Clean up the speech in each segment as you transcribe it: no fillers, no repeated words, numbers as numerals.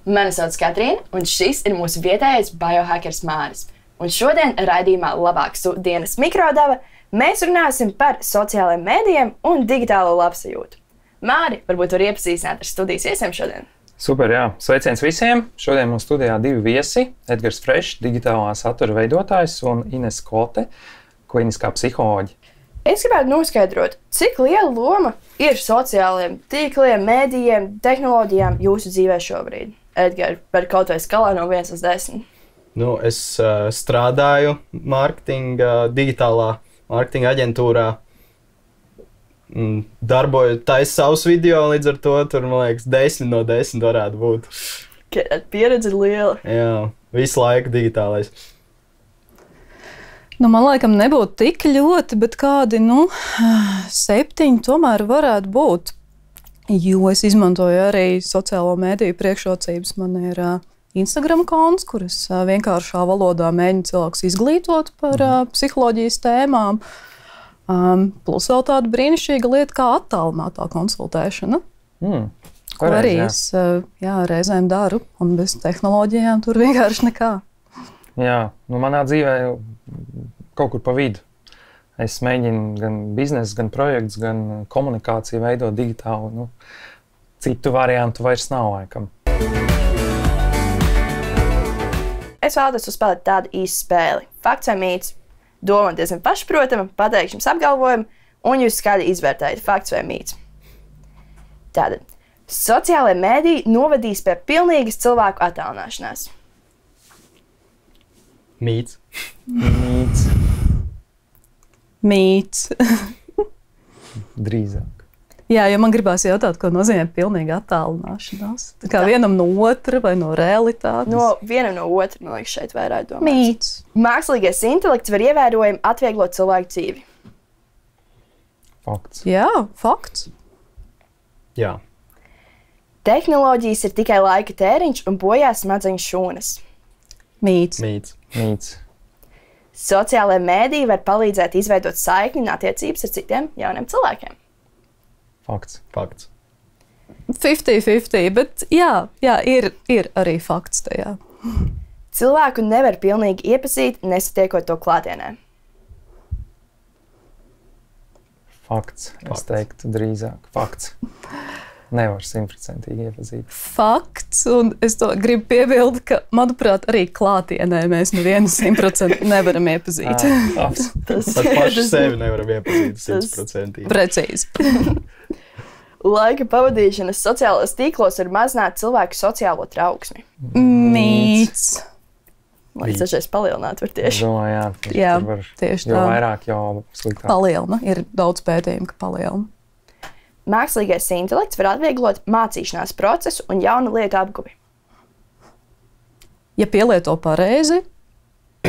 Mani sauc Katrīna, un šis ir mūsu vietējais biohackers Māris. Un šodien raidījumā Labākas dienas mikrodeva mēs runāsim par sociālajiem mēdījiem un digitālo labsajūtu. Māri, varbūt var iepazīstināt ar studijas viesiem šodien? Super, jā. Sveiciens visiem! Šodien mums studijā divi viesi – Edgars Frešs, digitālā satura veidotājs, un Ines Kote, kliniskā psiholoģe. Es gribētu noskaidrot, cik liela loma ir sociālajiem tīkliem, mēdījiem, tehnoloģijām jūsu dzīvē šobrīd? Edgars, par kaut vai skalā no 1 līdz 10. Es strādāju digitālā mārketinga aģentūrā. Darboju taisa savus video, līdz ar to tur, man liekas, 10 no 10 varētu būt. Pieredze ir liela. Jā, visu laiku digitālais. Man laikam nebūtu tik ļoti, bet kādi, 7 tomēr varētu būt. Jo es izmantoju arī sociālo mēdīju priekšrocības. Man ir Instagram konts, kur es vienkāršā valodā mēģinu cilvēkus izglītot par psiholoģijas tēmām. Plus vēl tāda brīnišķīga lieta kā attālinātā konsultēšana. Ko arī es reizēm daru, un bez tehnoloģijām tur vienkārši nekā. Jā, manā dzīvē kaut kur pa vidu. Es mēģinu gan biznesu, gan projektus, gan komunikāciju veidot digitāli. Citu variantu vairs nav laikam. Es vēlos uzspēlēt tādu īsu spēli. Fakts vai mīts? Doma diezgan pašprotama, pateikšu jums apgalvojumu, un jūs skaidri izvērtējat fakts vai mīts. Tātad, sociālajie mēdīji novadīs pie pilnīgas cilvēku attālināšanās. Mīts. Mīts. Drīzāk. Jā, jo man gribās jautāt, ko nozīmē pilnīga attālināšanās. Tā kā vienam no otra vai no realitātes? Vienam no otra, man liekas, šeit vairāk domāts. Mīts. Mākslīgais intelekts var ievērojami atvieglot cilvēku dzīvi. Fakts. Jā, fakts. Jā. Tehnoloģijas ir tikai laika tēriņš un bojā smadzeņu šūnas. Mīts. Mīts. Sociālajie mēdīji var palīdzēt izveidot saikni un attiecības ar citiem jauniem cilvēkiem. Fakts. 50-50, bet jā, ir arī fakts tajā. Cilvēku nevar pilnīgi iepazīt, nesatiekot to klātienē. Fakts. Es teiktu drīzāk. Fakts. Nevar 100% iepazīt. Fakts, un es to gribu piebilst, ka, manuprāt, arī klātienē mēs nevienu 100% nevaram iepazīt. Pat paši sevi nevaram iepazīt 100%. Precīzi. Laika pavadīšanas sociālajos tīklos var mazināt cilvēku sociālo trauksmi. Mīts. Līdz dažreiz palielināt var tieši. Jā, tieši tā. Jo vairāk, jo sliktāk. Palielina. Ir daudz pētījumu, ka palielina. Mākslīgais intelekts var atvieglot mācīšanās procesu un jaunu lietu apguvi. Ja pielieto pareizi,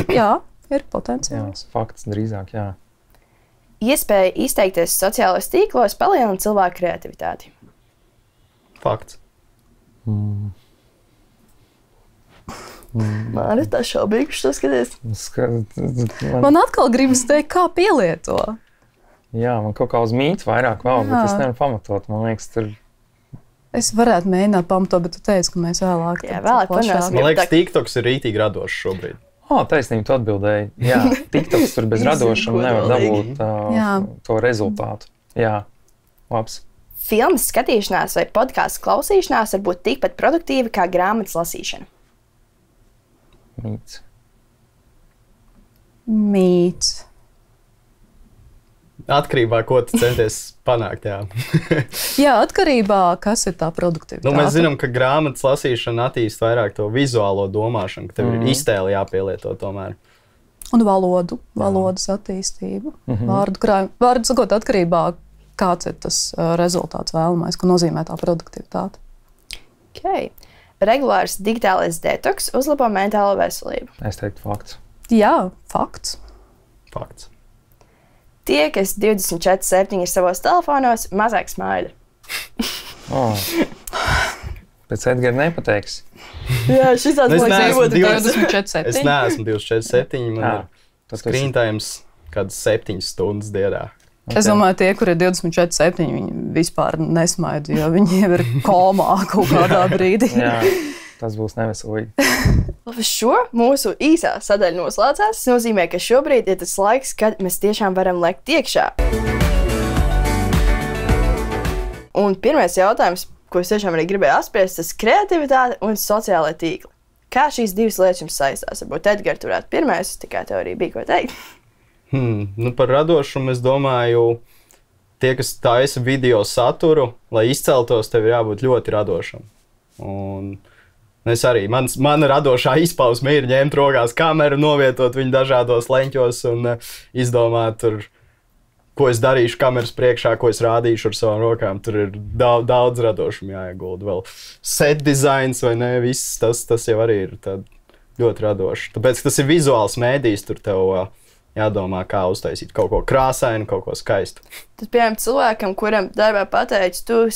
jā, ir potenciāls. Jā, fakts drīzāk, jā. Iespēja izteikties sociālajos tīklos palielina cilvēku kreativitāti. Fakts. Man ir tā šaubīgi, ka tu skaties. Man atkal gribas teikt, kā pielieto. Jā, man kaut kā uz mītu vairāk vēl, bet es nevaru pamatot. Man liekas, tur... Es varētu mēģināt pamatot, bet tu teici, ka mēs vēlāk... Jā, vēlāk panāsim. Man liekas, TikToks ir rītīgi radošs šobrīd. Taisnība, tu atbildēji. Jā, TikToks tur bez radošuma nevar dabūt to rezultātu. Jā, labs. Filmas skatīšanās vai podcastu klausīšanās var būt tikpat produktīva kā grāmatas lasīšana. Mīts. Atkarībā, ko tu centies panākt, jā. Jā, atkarībā, kas ir tā produktivitāte. Mēs zinām, ka grāmatas lasīšana attīst vairāk to vizuālo domāšanu, ka tev ir iztēle jāpielieto tomēr. Un valodas attīstību. Vārdu sakot, atkarībā, kāds ir tas rezultāts vēlamais, ko nozīmē tā produktivitāte. Okay. Regulārs digitālais detoks uzlabo mentālo veselību. Es teiktu fakts. Jā, fakts. Fakts. Tie, kas 24/7 ir savos telefonos, mazāk smaida. Pēc Edgara nepateiks. Jā, šis tāds būtu 24/7. Es neesmu 24/7. Man ir screen times kādas 7 stundas dienā. Okay. Es domāju, tie, kur ir 24/7, viņi vispār nesmaida, jo viņi jau ir komā kaut kādā brīdī. Tas būs neveselīgi. Šo mūsu īsā sadaļa noslēdzās. Tas nozīmē, ka šobrīd ir tas laiks, kad mēs tiešām varam lekt iekšā. Un pirmais jautājums, ko es tiešām arī gribēju apspriest, tas kreativitāte un sociālai tīkli. Kā šīs divas lietas jums saistās? Varbūt Edgars turētu pirmais, tikai tev arī bija ko teikt. Par radošumu es domāju, tie, kas taisa video saturu, lai izceltos, tev ir jābūt ļoti radošam. Un es arī, mana radošā izpausme ir ņemt rokās kameru, novietot viņu dažādos leņķos un izdomāt, ko es darīšu kameras priekšā, ko es rādīšu ar savām rokām. Tur ir daudz radošumu jāiegulda. Vēl set dizains vai ne, viss tas jau arī ir ļoti radošs. Tāpēc tas ir vizuāls mēdījis, tur tev jādomā, kā uztaisīt kaut ko krāsainu, kaut ko skaistu. Tad, piemēram, cilvēkam, kuram darbā pateicis, tu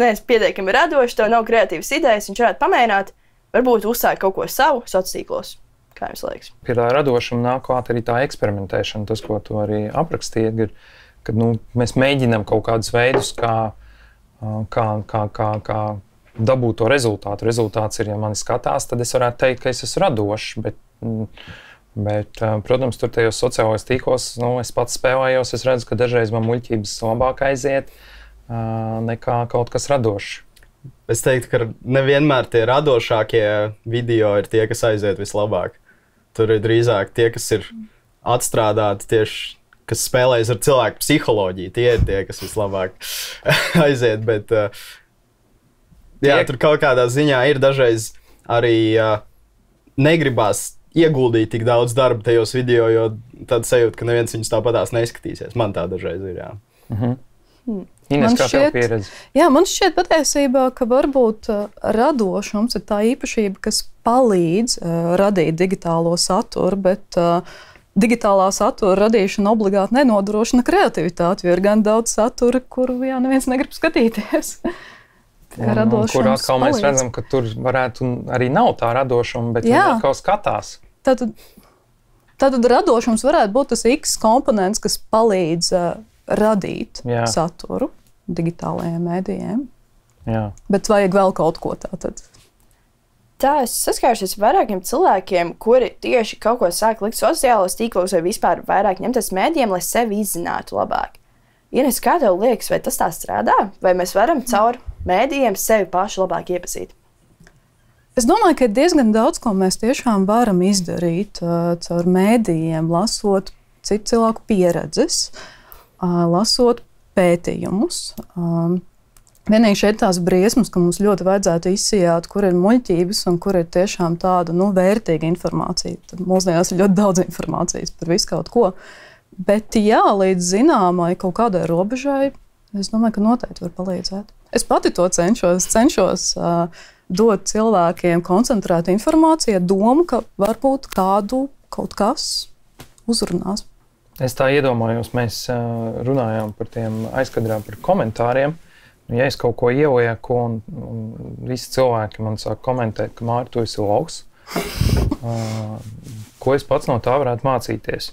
neesi pietiekami radošs, tev nav kreatīvas idejas, viņš varētu pamēģināt, varbūt uzsākt kaut ko savu sociālos tīklos. Kā jums liekas? Pie tā radošuma nāk klāt arī tā eksperimentēšana, tas, ko tu arī aprakstīji, kad mēs mēģinām kaut kādus veidus, kā dabūt to rezultātu. Rezultāts ir, ja mani skatās, tad es varētu teikt, ka es esmu radošs, bet, protams, tur tajos sociālajos tīklos, es pats spēlējos, es redzu, ka dažreiz man muļķības labāk aiziet nekā kaut kas radošs. Es teiktu, ka nevienmēr tie radošākie video ir tie, kas aiziet vislabāk. Tur ir drīzāk tie, kas ir atstrādāti tieši, kas spēlējas ar cilvēku psiholoģiju. Tie ir tie, kas vislabāk aiziet, bet tur kaut kādā ziņā ir dažreiz arī negribās ieguldīt tik daudz darba tajos video, jo tad sajūt, ka neviens viņus tāpatās neskatīsies. Man tā dažreiz ir, jā. Ines, kā tev pieredze? Jā, man šķiet patiesībā, ka varbūt radošums ir tā īpašība, kas palīdz radīt digitālo saturu, bet digitālā satura radīšana obligāti nenodrošina kreativitāti, jo ir gan daudz satura, kuru neviens negrib skatīties. Kur atkal mēs redzam, ka tur varētu arī nav tā radošuma, bet viņi atkal skatās. Tātad radošums varētu būt tas X komponents, kas palīdz radīt saturu digitālajiem mēdījiem. Jā. Bet vajag vēl kaut ko tātad. Tā es saskārušies ar vairākiem cilvēkiem, kuri tieši kaut ko sāk likt sociālos tīklos vai vispār vairāk ņemties mēdījiem, lai sevi izzinātu labāk. Ines, kā tev liekas, vai tas tā strādā? Vai mēs varam caur mēdījiem sevi paši labāk iepazīt? Es domāju, ka ir diezgan daudz, ko mēs tiešām varam izdarīt caur mēdījiem, lasot citu cilvēku pieredzes, lasot pētījumus. Vienīgi šeit tās briesmas, ka mums ļoti vajadzētu izsijāt, kur ir muļķības un kur ir tiešām tāda vērtīga informācija. Tad mūsdienās ir ļoti daudz informācijas par visu kaut ko. Bet jā, līdz zināmai kaut kādai robežai, es domāju, ka noteikti var palīdzēt. Es pati to cenšos dot cilvēkiem koncentrētu informāciju, domu, ka varbūt kādu kaut kas uzrunās. Es tā iedomājos, mēs runājām par tiem aizkadrā par komentāriem. Ja es kaut ko ielieku un visi cilvēki man sāk komentēt, ka Māri, tu esi logs, ko es pats no tā varētu mācīties?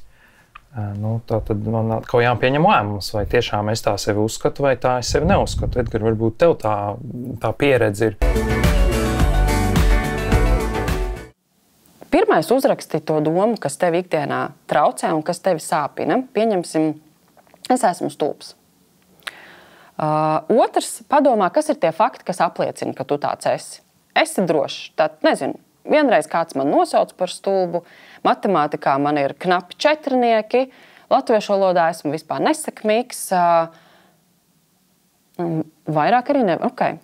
Tā tad man atkal jāpieņem lēmums, vai tiešām es tā sevi uzskatu, vai tā es sevi neuzskatu. Edgar, varbūt tev tā pieredze ir. Pirmais uzraksti to domu, kas tev ikdienā traucē un kas tevi sāpina. Pieņemsim, es esmu stulbs. Otrs, padomā, kas ir tie fakti, kas apliecina, ka tu tāds esi. Esi drošs. Tad, nezinu, vienreiz kāds man nosauc par stulbu, matemātikā man ir knapi 4, latviešu valodā esmu vispār nesekmīgs. Vairāk arī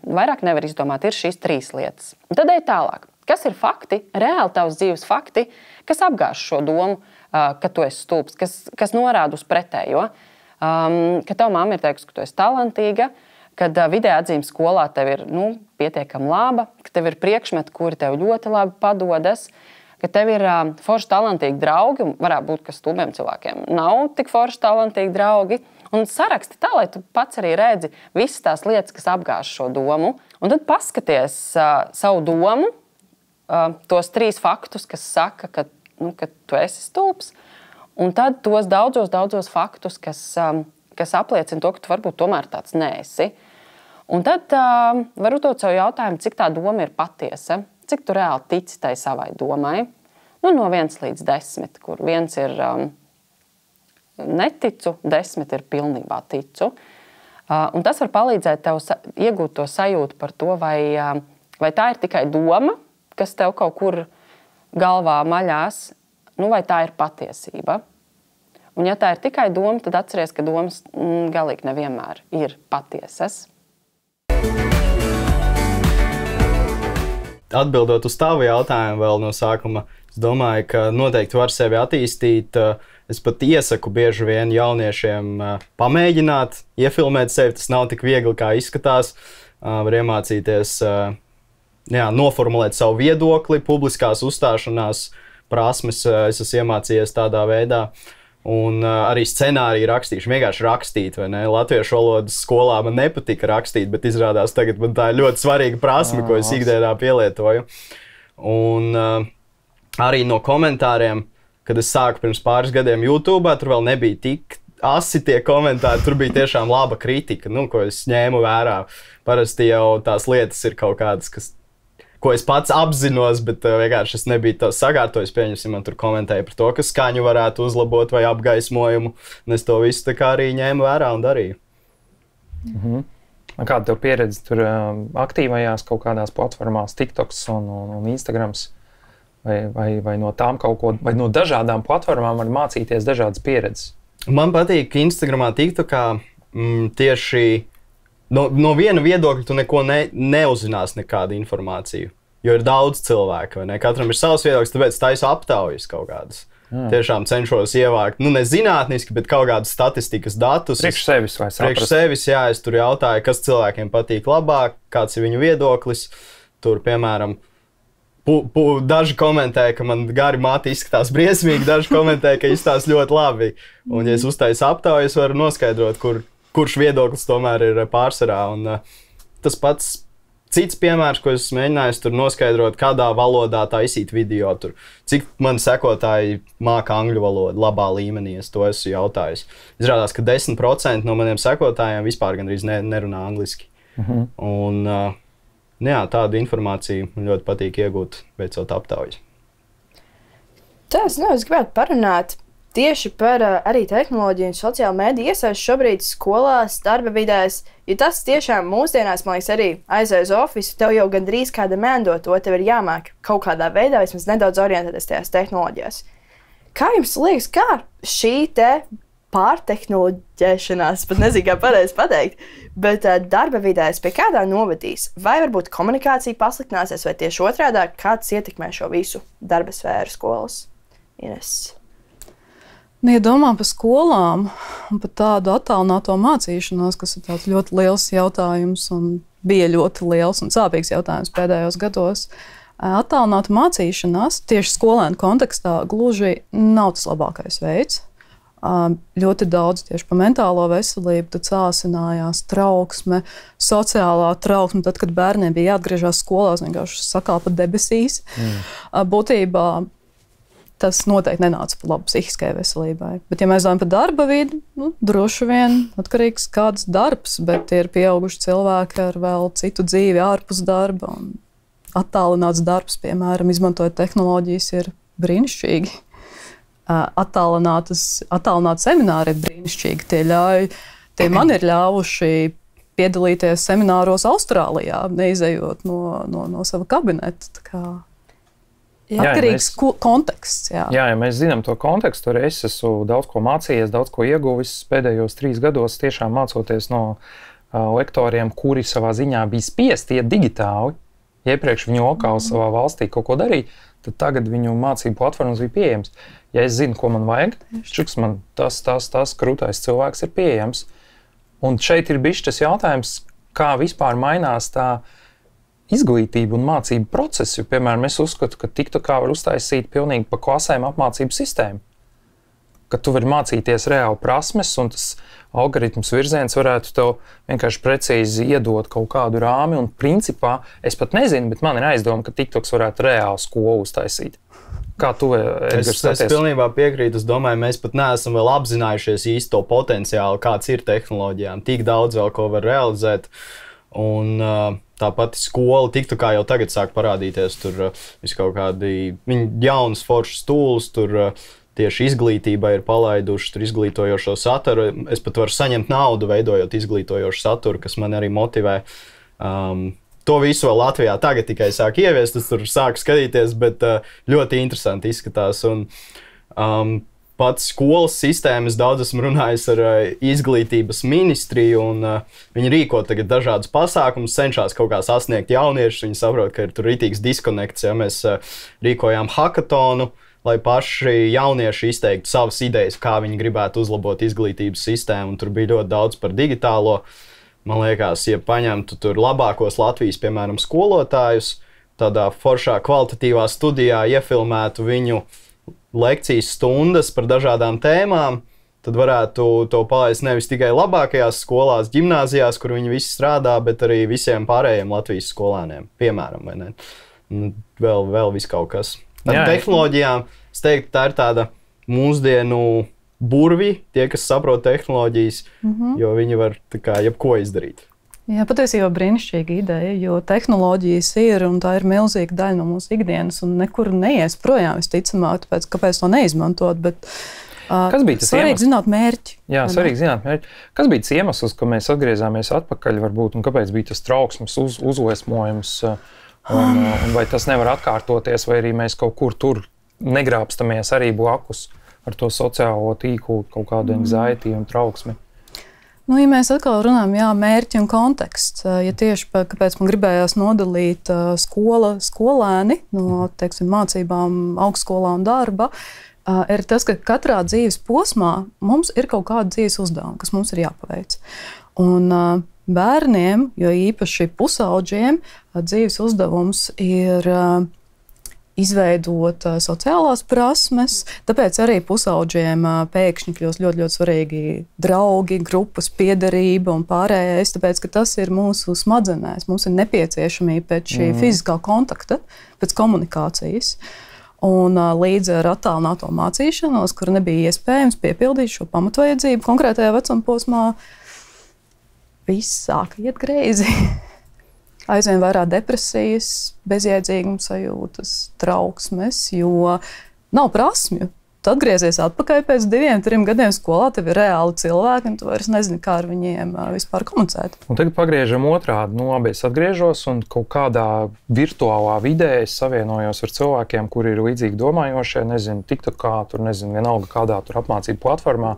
vairāk nevar izdomāt, ir šīs 3 lietas. Un tad ej tālāk. Kas ir fakti, reāli tavs dzīves fakti, kas apgāž šo domu, ka tu esi stulbs, kas norāda uz pretējo? Ka tava mamma ir teikusi, ka tu esi talantīga, kad vidējā atzīme skolā tev ir pietiekami laba, ka tev ir priekšmeti, kuri tev ļoti labi padodas, ka tev ir forši talantīgi draugi, un varētu būt, ka stulbiem cilvēkiem nav tik forši talantīgi draugi, un saraksti tā, lai tu pats arī redzi visas tās lietas, kas apgāž šo domu, un tad paskaties savu domu, tos 3 faktus, kas saka, ka tu esi stulbs, un tad tos daudzos faktus, kas apliecina to, ka tu varbūt tomēr tāds neesi. Un tad var uzdot sev jautājumu, cik tā doma ir patiesa. cik tu reāli tici tai savai domai? Nu, no 1 līdz 10, kur 1 ir neticu, 10 ir pilnībā ticu. Un tas var palīdzēt tev iegūt to sajūtu par to, vai tā ir tikai doma, kas tev kaut kur galvā maļās, nu, vai tā ir patiesība. Un ja tā ir tikai doma, tad atceries, ka domas galīgi nevienmēr ir patiesas. Atbildot uz tavu jautājumu vēl no sākuma, es domāju, ka noteikti var sevi attīstīt. Es pat iesaku bieži vien jauniešiem pamēģināt, iefilmēt sevi. Tas nav tik viegli, kā izskatās. Var iemācīties noformulēt savu viedokli, publiskās uzstāšanās prasmes. Es esmu iemācījies tādā veidā. Un arī scenāriju rakstīšu, vienkārši rakstīt, vai ne? Latviešu valodas skolā man nepatika rakstīt, bet izrādās tagad man tā ir ļoti svarīga prasme, ko es ikdienā pielietoju. Un arī no komentāriem, kad es sāku pirms pāris gadiem YouTube, tur vēl nebija tik asi tie komentāri, tur bija tiešām laba kritika, ko es ņēmu vērā. Parasti jau tās lietas ir kaut kādas, ko es pats apzinos, bet vienkārši es nebiju to sakārtojis. Pieņemsim, man tur komentēja par to, ka skaņu varētu uzlabot vai apgaismojumu. Un es to visu tā kā arī ņēmu vērā un darīju. Kāda tev pieredze tur aktīvajās kaut kādās platformās, TikToks un Instagrams? Vai no tām kaut ko, vai no dažādām platformām var mācīties dažādas pieredzes? Man patīk, ka Instagramā, TikTokā tieši no viena viedokļa tu neko neuzzinās nekādu informāciju. Jo ir daudz cilvēku, vai ne? Katram ir savs viedoklis, tāpēc taisu aptaujas kaut kādas. Tiešām cenšos ievākt, ne zinātniski, bet kaut kādus statistikas datus. Priekš sevis vai saprast? Priekš sevis, jā, es tur jautāju, kas cilvēkiem patīk labāk, kāds ir viņu viedoklis. Tur, piemēram, daži komentēja, ka man gari mati izskatās briesmīgi, daži komentēja, ka izskatās ļoti labi. Un, ja es uztaisu aptaujas, varu noskaidrot, kurš viedoklis tomēr ir pārsvarā. Un tas pats cits piemērs, ko es mēģināju tur noskaidrot, kādā valodā taisīt video. Tur, cik mani sekotāji māca angļu valodu labā līmenī, es to esmu jautājis. Izrādās, ka 10% no maniem sekotājiem vispār gandrīz nerunā angliski. Un tādu informāciju man ļoti patīk iegūt, veicot aptaujas. Es gribētu parunāt tieši par arī tehnoloģiju un sociālo mediju iesaisti šobrīd skolās, darba vidēs. Ja tas tiešām mūsdienās, man liekas, arī aizies uz ofisu, tev jau gandrīz kāda mēndo to, tev ir jāmāk kaut kādā veidā, vismaz nedaudz orientēties tajās tehnoloģijās. Kā jums liekas, kā šī te pārtehnoloģēšanās, pat nezinu, kā pareizi pateikt, bet darba vidēs pie kādā novedīs? Vai varbūt komunikācija pasliktināsies, vai tieši otrādā, kāds ietekmē šo visu darba sfēru skolas? Ines. Ja domā par skolām un par tādu attālināto mācīšanos, kas ir tāds ļoti liels jautājums un bija ļoti liels un sāpīgs jautājums pēdējos gados, attālināta mācīšanās tieši skolēnu kontekstā gluži nav tas labākais veids. Ļoti daudz tieši par mentālo veselību, tad sāsinājās trauksme, sociālā trauksme, tad, kad bērniem bija jāatgriežas skolās, vienkārši sakāpa debesīs. Būtībā tas noteikti nenāca par labu psihiskajai veselībai. Bet, ja mēs domājam par darba vidi, droši vien atkarīgs kāds darbs, bet ir pieauguši cilvēki ar vēl citu dzīvi ārpus darba. Un attālināts darbs, piemēram, izmantojot tehnoloģijas, ir brīnišķīgi. Attālināti semināri ir brīnišķīgi. Tie man ir ļāvuši piedalīties semināros Austrālijā, neizejot no sava kabineta. Atkarīgs konteksts. Jā, ja mēs zinām to kontekstu, arī es esmu daudz ko mācījies, daudz ko ieguvis pēdējos 3 gados, tiešām mācoties no lektoriem, kuri savā ziņā bija spiesti iet digitāli. Ja iepriekš viņi lokāli savā valstī kaut ko darīja, tad tagad viņu mācību platformas bija pieejams. Ja es zinu, ko man vajag, man tas krūtais cilvēks ir pieejams. Un šeit ir bijis tas jautājums, kā vispār mainās tā izglītība un mācību procesu. Piemēram, es uzskatu, ka TikTokā var uztaisīt pilnīgi pa klasēm apmācību sistēmu. Ka tu vari mācīties reāli prasmes, un tas algoritms virziens varētu tev vienkārši precīzi iedot kaut kādu rāmi. Un principā, es pat nezinu, bet man ir aizdoma, ka TikToks varētu reāli skolu uztaisīt. Kā tu, Edgars, skaties? Es pilnībā piekrītu. Es domāju, mēs pat neesam vēl apzinājušies īsto potenciālu, kāds ir tehnoloģijām. Tik daudz vēl ko var realizēt. Un tā pati skola tiktu kā jau tagad sāk parādīties. Tur viss kaut kādi jaunas foršas stūles, tur tieši izglītībai ir palaiduši tur izglītojošo saturu. Es pat varu saņemt naudu, veidojot izglītojošu saturu, kas man arī motivē. To visu vēl Latvijā tagad tikai sāk ieviest, es tur sāku skatīties, bet ļoti interesanti izskatās. Un pats skolas sistēmas daudz esmu runājis ar izglītības ministriju, un viņi rīko tagad dažādus pasākumus, cenšas kaut kā sasniegt jauniešus. Viņi saprot, ka ir tur ritīgs diskonekts, ja mēs rīkojām hakatonu, lai paši jaunieši izteiktu savas idejas, kā viņi gribētu uzlabot izglītības sistēmu, un tur bija ļoti daudz par digitālo. Man liekas, ja paņemtu tur labākos Latvijas, piemēram, skolotājus, tādā foršā kvalitatīvā studijā iefilmētu viņu lekcijas stundas par dažādām tēmām, tad varētu to palaist nevis tikai labākajās skolās, ģimnāzijās, kur viņi visi strādā, bet arī visiem pārējiem Latvijas skolēniem, piemēram, vai ne? Vēl viss kaut kas. Ar tehnoloģijām, es teiktu, tā ir tāda mūsdienu burvi, tie, kas saprot tehnoloģijas, jo viņi var tā kā jebko izdarīt. Jā, patiesībā brīnišķīga ideja, jo tehnoloģijas ir, un tā ir milzīga daļa no mūsu ikdienas, un nekur neies projām, visticamāk, tāpēc, kāpēc to neizmantot, bet kas bija tas svarīgi zināt mērķi. Jā, svarīgi zināt mērķi. Kas bija tas iemesls, ka mēs atgriezāmies atpakaļ, varbūt, un kāpēc bija tas trauksmes uzliesmojums, un vai tas nevar atkārtoties, vai arī mēs kaut kur tur negrābstamies arī blakus ar to sociālo tīklu, kaut kādu anxiety un trauksmi? Nu, ja mēs atkal runājam, jā, mērķi un konteksts, ja tieši kāpēc man gribējās nodalīt skolēni no, teiksim, mācībām, augstskolā un darba, ir tas, ka katrā dzīves posmā mums ir kaut kāda dzīves uzdevuma, kas mums ir jāpaveic. Un bērniem, jo īpaši pusaudžiem, dzīves uzdevums ir izveidot sociālās prasmes, tāpēc arī pusaudžiem pēkšņi kļūst ļoti, ļoti svarīgi draugi, grupas piederība un pārējais, tāpēc, ka tas ir mūsu smadzenēs. Mums ir nepieciešamība pēc šī fiziskā kontakta, pēc komunikācijas. Un līdz ar attālināto mācīšanos, kur nebija iespējams piepildīt šo pamatvajadzību, konkrētajā vecuma posmā viss sāka iet greizi. Aizvien vairāk depresijas, bezjēdzīguma sajūtas, trauksmes, jo nav prasmju. Tu atgriezies atpakaļ pēc 2-3 gadiem skolā, tev ir reāli cilvēki, un tu vairs nezini, kā ar viņiem vispār komunicēt. Un tagad pagriežam otrādi. Labi, es atgriežos un kaut kādā virtuālā vidē es savienojos ar cilvēkiem, kuri ir līdzīgi domājošie, nezinu, TikTokā, tur nezinu, vienalga kādā tur apmācību platformā,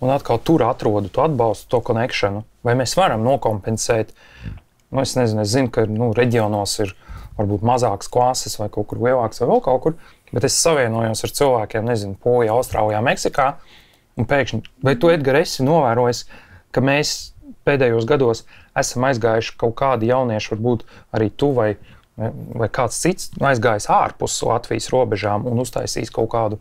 un atkal tur atrodu to atbalstu, to connectionu. Vai mēs varam nokompensēt? Es nezinu, es zinu, ka reģionos ir varbūt mazākas klases vai kaut kur lielākas vai vēl kaut kur, bet es savienojos ar cilvēkiem, nezinu, Polijā, Austrālijā, Meksikā, un pēkšņi, vai tu, Edgar, esi novērojis, ka mēs pēdējos gados esam aizgājuši kaut kādi jaunieši, varbūt arī tu vai kāds cits, aizgājis ārpus Latvijas robežām un uztaisījis kaut kādu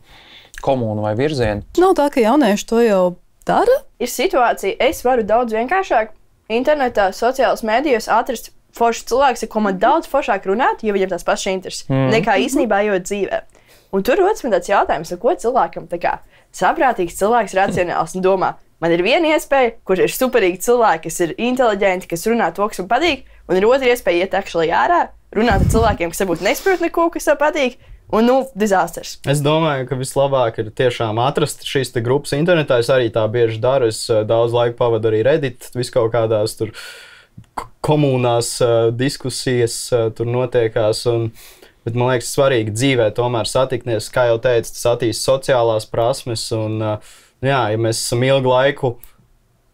komunu vai virzienu? Nav tā, ka jaunieši to jau dara? Ir situācija, es varu daudz vienkāršāk internetā, sociālajos mēdījos atrast foršs cilvēks, ar ko man daudz foršāk runāt, jo viņam tās pašas intereses, nekā īstenībā ejot dzīvē. Un tur rodas man tāds jautājums, ko cilvēkam tā kā saprātīgs cilvēks, racionāls un domā, man ir viena iespēja, kur ir superīgi cilvēki, kas ir inteliģenti, kas runā to, kas man patīk, un ir otra iespēja iet actually ārā, runāt ar cilvēkiem, kas varbūt nesaprot neko, kas tev patīk, un, disasters. Es domāju, ka vislabāk ir tiešām atrast šīs grupas internetā. Es arī tā bieži daru. Es daudz laika pavadu arī Reddit, vis kaut kādās tur komunās diskusijas tur notiekās. Bet man liekas, svarīgi dzīvē tomēr satikties, kā jau teicu, tas attīst sociālās prasmes. Un, jā, ja mēs esam ilgu laiku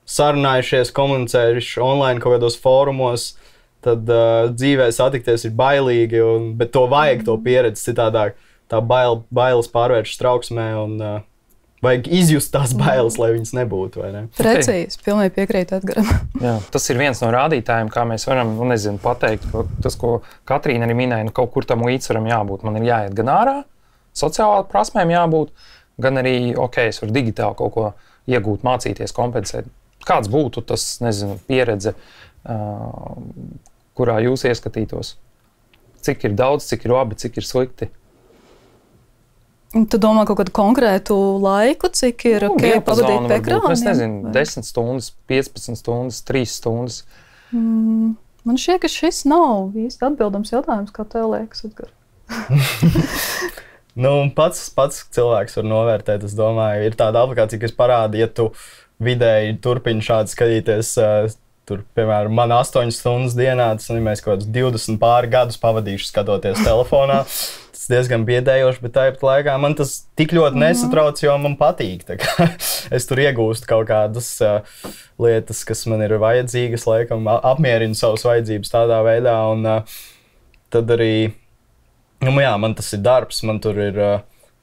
sarunājušies, komunicējuši online kaut kādos fórumos, tad dzīvē satikties ir bailīgi, bet to vajag, to pieredzi citādāk. Tā bailes pārvēršas trauksmē un vajag izjust tās bailes, lai viņas nebūtu, vai ne? Precīzi, pilnīgi piekrītu Edgaram. Jā, tas ir viens no rādītājiem, kā mēs varam, pateikt, ka tas, ko Katrīna arī minēja, kaut kur tam līdzsvaram jābūt. Man ir jāiet gan ārā, sociālā prasmēm jābūt, gan arī, es varu digitāli kaut ko iegūt, mācīties, kompensēt. Kāds būtu tas, pieredze, kurā jūs ieskatītos? Cik ir daudz, cik ir labi, cik ir slikti? Tu domā kaut kādu konkrētu laiku, cik ir pavadīt pie ekrāna? Es nezinu, 10 stundas, 15 stundas, 3 stundas. Man šķiet, ka šis nav īsti atbildams jautājums, kā tev liekas, Edgar. Pats cilvēks var novērtēt, es domāju, ir tāda aplikācija, kas parāda, ja tu vidēji turpini šādi skatīties, tur, piemēram, man 8 stundas dienā, tas nozīmē, ka kaut kādus 20 pāri gadus pavadīšu skatoties telefonā. Tas diezgan biedējoši, bet tāpat laikā man tas tik ļoti nesatrauc, jo man patīk. Es tur iegūstu kaut kādas lietas, kas man ir vajadzīgas, laikam, apmierinu savas vajadzības tādā veidā. Un tad arī, man tas ir darbs, man tur ir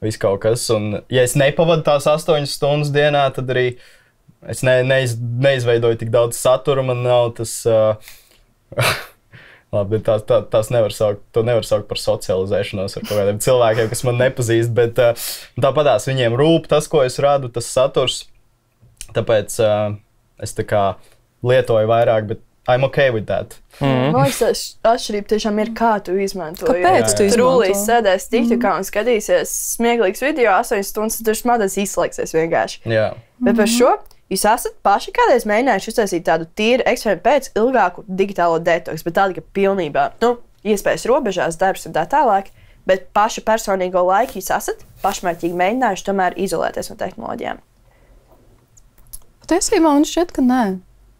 viss kaut kas. Un, ja es nepavadu tās 8 stundas dienā, tad arī es neizveidoju tik daudz satura, man nav tas... Labi, tās nevar saukt par socializēšanos ar kaut kādiem cilvēkiem, kas man nepazīst, bet tāpatās viņiem rūp tas, ko es radu, tas saturs. Tāpēc es tā kā lietoju vairāk, bet I'm okay with that. Man liekas, atšķirība tiešām ir, kā tu izmanto. Kāpēc tu izmanto? Trūlīs sēdēs TikTokā un skatīsies smieklīgs video 8 stundas, tad tu smadzenes izslēgsies vienkārši. Jā. Bet par šo jūs esat paši kādreiz mēģinājuši uztaisīt tādu tīru eksperimentu pēc ilgāku digitālo detoksu, bet tāda, ka pilnībā, iespējas robežās, darbs un tā tālāk, bet paši personīgo laiku jūs esat pašmērķīgi mēģinājuši tomēr izolēties no tehnoloģijām? Patiesībā man šķiet, ka nē,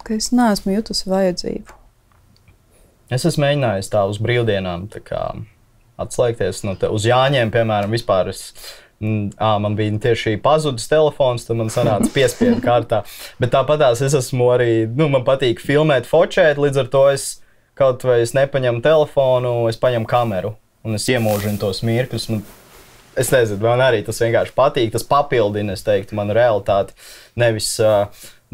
ka es neesmu jutusi vajadzību. Es esmu mēģinājis tā uz brīvdienām tā kā atslēgties uz Jāņiem, piemēram, vispār man bija tieši pazudis telefons, tad man sanāca piespiedu kārtā. Bet tāpatās es esmu arī, man patīk filmēt, fočēt, līdz ar to es kaut vai es nepaņemu telefonu, es paņemu kameru un es iemūžinu tos mirkļus. Es nezinu, man arī tas vienkārši patīk, tas papildina, es teiktu, manu realitāti, nevis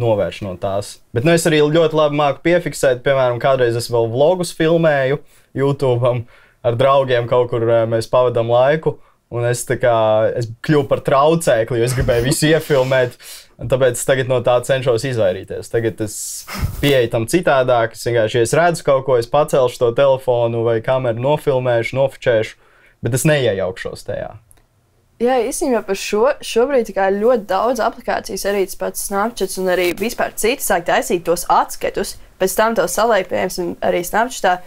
novērš no tās. Bet es arī ļoti labi māku piefiksēt, piemēram, kādreiz es vēl vlogus filmēju YouTube'am ar draugiem, kaut kur mēs pavadām laiku. Un es kļuvu par traucēkli, jo es gribēju visu iefilmēt. Tāpēc es tagad no tā cenšos izvairīties. Tagad es pieeju tam citādāk. Ja es redzu kaut ko, es pacelšu to telefonu vai kameru, nofilmēšu, nofočēšu, bet es neiejaukšos tajā. Jā, īstenībā par šobrīd ļoti daudz aplikācijas, arī tas pats Snapchat un arī vispār citi sāk taisīt tos atskatus. Pēc tam tev saliek, piemēram, arī Snapchatā,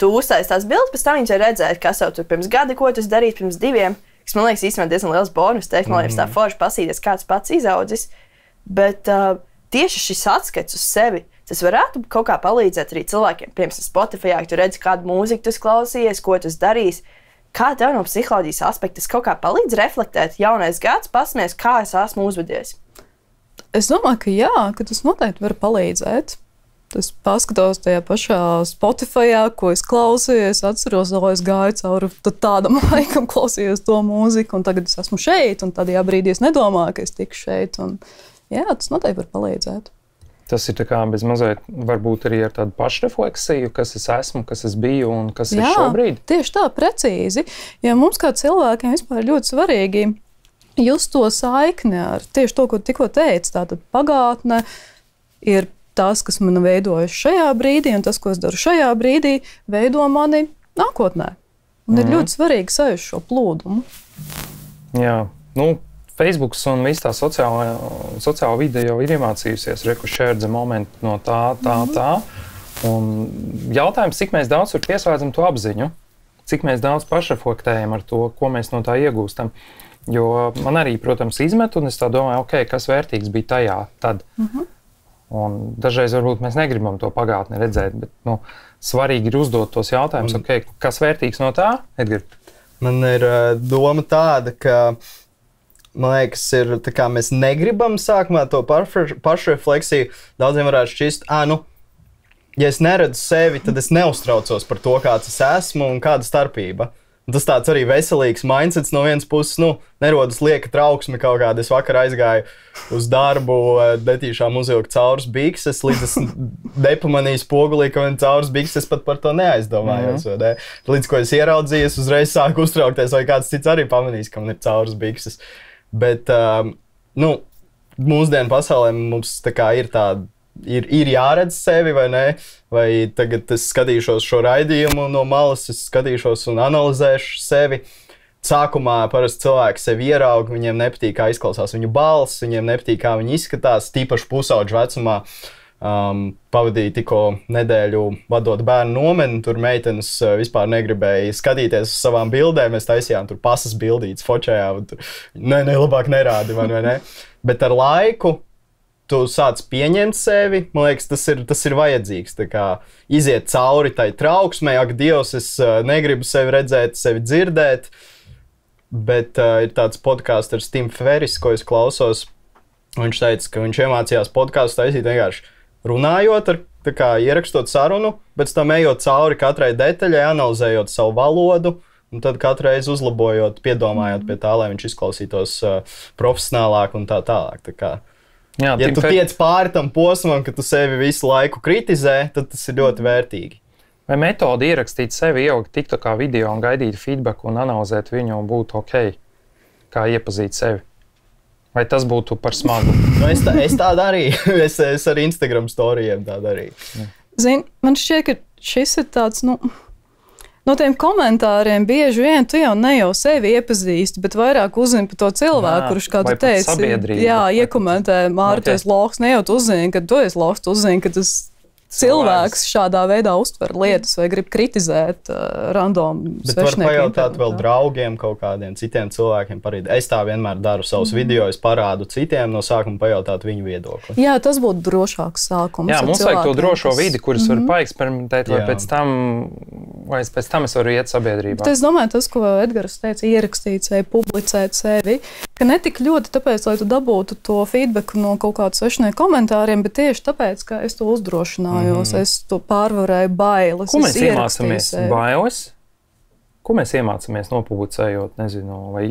tu uztaisi tās bildes, pēc tam viņi var redzēt, kas tev tur pirms gada, ko tu darīji pirms 2. Kas man liekas īstenībā diezgan liels bonus tehnoloģijas, tā forši pasīties, kāds pats izaudzis. Bet tieši šis atskats uz sevi, tas varētu kaut kā palīdzēt arī cilvēkiem. Piemēram, Spotifyā, ka tu redzi, kādu mūziku tu klausījies, ko tu darīsi. Kā tev no psiholoģijas aspekta tas kaut kā palīdz reflektēt jaunais gads, pasmies, kā es esmu uzvedies? Es domāju, ka jā, ka tas noteikti var palīdzēt. Es paskatos tajā pašā Spotifyā, ko es klausījos, atceros, ka es gāju cauri tādam laikam, klausījos to mūziku, un tagad es esmu šeit, un tajā brīdī es nedomāju, ka es tikšu šeit. Un, jā, tas noteikti var palīdzēt. Tas ir bez mazliet varbūt arī ar tādu pašrefleksiju, kas es esmu, kas es biju un kas ir šobrīd. Tieši tā, precīzi. Ja mums kā cilvēkiem vispār ļoti svarīgi just to saikni ar tieši to, ko tikko teicu, tātad pagātne ir tas, kas man veidojas šajā brīdī, un tas, ko es daru šajā brīdī, veido mani nākotnē. Un ir ļoti svarīgi sajust šo plūdumu. Jā, Facebook un viss tā sociāla vide jau ir iemācījusies share the moment no tā. Un jautājums, cik mēs daudz pieslēdzam to apziņu, cik mēs daudz pašreflektējam ar to, ko mēs no tā iegūstam. Jo man arī, protams, izmet, un es tā domāju, kas vērtīgs bija tajā tad. Un dažreiz varbūt mēs negribam to pagātni redzēt, bet svarīgi ir uzdot tos jautājumus, kas vērtīgs no tā, Edgar? Man ir doma tāda, ka man liekas, ir tā kā mēs negribam sākumā to pašrefleksiju. Daudziem varētu šķist, ja es neredzu sevi, tad es neuztraucos par to, kāds es esmu un kāda starpība. Un tas tāds arī veselīgs mindsets no vienas puses, nerodas lieka trauksme kaut kāda. Es vakar aizgāju uz darbu, netīšām uzvilku cauras bikses, līdz es nepamanīju spogulī, ka man ir cauras bikses, es pat par to neaizdomājos. Ne? Līdz ko es ieraudzīju, es uzreiz sāku uztraukties, vai kāds cits arī pamanīs, ka man ir cauras bikses. Bet, mūsdienu pasaulē mums tā kā ir tāda, ir jāredz sevi vai ne, vai tagad es skatīšos šo raidījumu no malas, es skatīšos un analizēšu sevi. Sākumā parasti cilvēki sevi ieraug, viņiem nepatīk, kā izklausās viņu balss, viņiem nepatīk, kā viņi izskatās, tīpaši pusauģu vecumā. pavadīju tikko nedēļu vadot bērnu nomeni, tur meitenes vispār negribēja skatīties uz savām bildēm, mēs taisījām tur pasas bildītes, fočējām, nē, labāk nerādi man, vai ne? Bet ar laiku tu sāc pieņemt sevi, man liekas, tas ir vajadzīgs, tā kā iziet cauri tai trauksmei, ak, Dievs, es negribu sevi redzēt, sevi dzirdēt, bet ir tāds podcasts ar Tim Ferriss, ko es klausos, viņš teica, ka viņš iemācījās podcastu taisīt vienkārši runājot, tā kā ierakstot sarunu, bet tam ejot cauri katrai detaļai, analizējot savu valodu, un tad katru reizi uzlabojot, piedomājot pie tā, lai viņš izklausītos profesionālāk un tā tālāk. Tā kā, ja tu tiec pāri tam posmam, ka tu sevi visu laiku kritizē, tad tas ir ļoti vērtīgi. Vai metodi ierakstīt sevi, ielikt TikTokā video un gaidīt feedbacku un analizēt viņu un būtu ok, kā iepazīt sevi? Vai tas būtu par smagu? Nu, es tā darīju. Es ar Instagram storijiem tā darīju. Zini, man šķiet, ka šis ir tāds, no tiem komentāriem bieži vien tu jau ne jau sevi iepazīsti, bet vairāk uzzini par to cilvēku, kurš, kā tu teici, iekomentē, Māri, tu esi loks, ne jau tu uzzini, ka tu esi loks, tu uzzini, ka tas cilvēks šādā veidā uztver lietas vai grib kritizēt random svešnieku. Bet var pajautāt vēl draugiem kaut kādiem citiem cilvēkiem par ideju. Es tā vienmēr daru savus video, es parādu citiem no sākuma pajautāt viņu viedokli. Jā, tas būtu drošāks sākums. Jā, mums vajag to drošo vidi, kuras var paeksperimentēt, vai pēc tam es varu iet sabiedrībā. Bet es domāju, tas, ko Edgars teica, ierakstīt sevi, publicēt sevi, ka ne tik ļoti tāpēc, lai tu dabūtu to feedbacku no kaut kādu svešnieku komentāriem, bet tieši tāpēc, ka es to uzdrošināju. Es to pārvarēju bailes. Ko mēs iemācāmies? Bailes? Ko mēs iemācāmies nopublicējot, nezinu, vai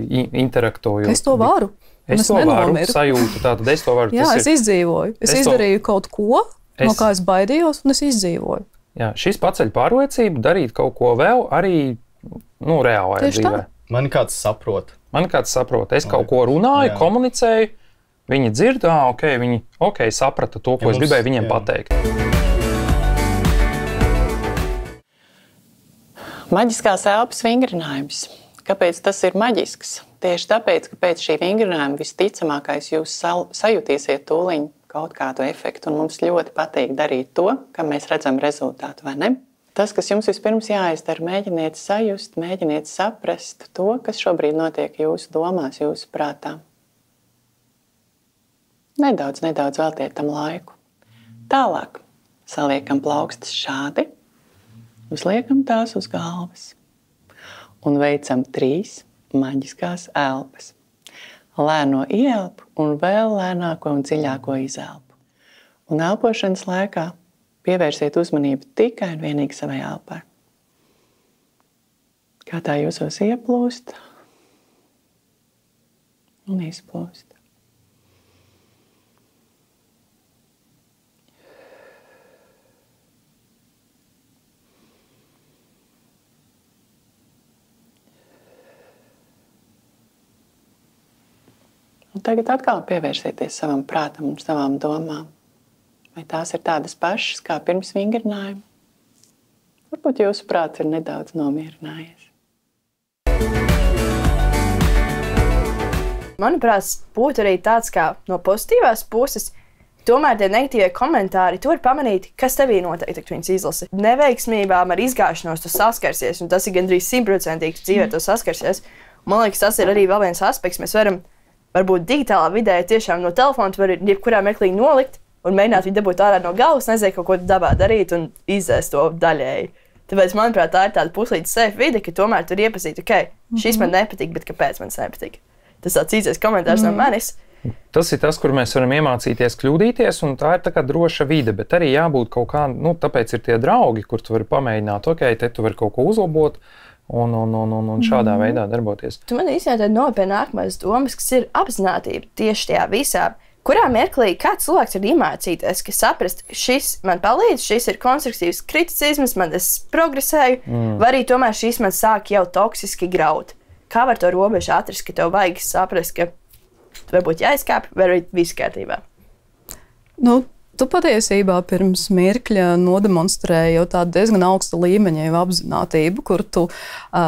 interaktojot? Es to varu. Es to varu, sajūtu, tātad es to varu. Jā, es izdzīvoju. Es izdarīju kaut ko, no kā es baidījos, un es izdzīvoju. Jā, šis paceļ pārliecību, darīt kaut ko vēl arī, reālajā dzīvē. Mani kāds saprot. Es kaut ko runāju, komunicēju, viņi dzird, viņi saprata to, ko es gribēju viņiem pateikt. Maģiskās elpas vingrinājums. Kāpēc tas ir maģisks? Tieši tāpēc, ka pēc šī vingrinājuma visticamākais jūs sajutīsiet tūliņ kaut kādu efektu, un mums ļoti patīk darīt to, kam mēs redzam rezultātu, vai ne? Tas, kas jums vispirms jāizdara, mēģiniet sajust, mēģiniet saprast to, kas šobrīd notiek jūsu domās, jūsu prātā. Nedaudz veltiet tam laiku. Tālāk saliekam plaukstas šādi, uzliekam tās uz galvas un veicam 3 maģiskās elpas. Lēno ieelpu un vēl lēnāko un dziļāko izelpu. Un elpošanas laikā pievērsiet uzmanību tikai un vienīgi savai elpai. Kā tā jūsos ieplūst un izplūst. Un tagad atkal pievērsieties savam prātam un savām domām. Vai tās ir tādas pašas kā pirms vingrinājuma? Varbūt jūsu prāts ir nedaudz nomierinājies. Manuprāt, būtu arī tāds kā no pozitīvās puses. Tomēr tie negatīvie komentāri, tu vari pamanīt, kas tevī noteikti, kad viņas izlasi. Neveiksmībām ar izgāšanos tu saskarsies, un tas ir gandrīz 100% dzīvē tu saskarsies. Man liekas, tas ir arī vēl viens aspekts. Mēs varam, varbūt digitālā vidē, tiešām no telefona tu vari jebkurā mirklī nolikt un mēģināt viņu dabūt ārā no galvas, nezinu, kaut ko dabā darīt un izdzēst to daļēji. Tāpēc, manuprāt, tā ir tāda puslīdz safe vide, ka tomēr tur iepazīt, šis man nepatīk, bet kāpēc man nepatīk. Tas tāds īsais komentārs no manis. Tas ir tas, kur mēs varam iemācīties kļūdīties, un tā ir tā kā droša vide, bet arī jābūt kaut kā, tāpēc ir tie draugi, kur tu vari pamēģināt, te tu vari kaut ko uzlabot, un šādā veidā darboties. Tu man īstenībā nopietni nākamais domas, kas ir apzinātība tieši tajā visā. Kurā mirklī kāds cilvēks ir iemācīties, ka saprast, šis man palīdz, šis ir konstruktīvs kritisisms, es progresēju, vai arī tomēr šis man sāk jau toksiski graut. Kā var to robežu atrast, ka tev vajag saprast, ka varbūt jāizkāp, vai arī viss kārtībā? Tu patiesībā pirms mirkļa nodemonstrēji jau tādu diezgan augsta līmeņa jau apzinātību, kur tu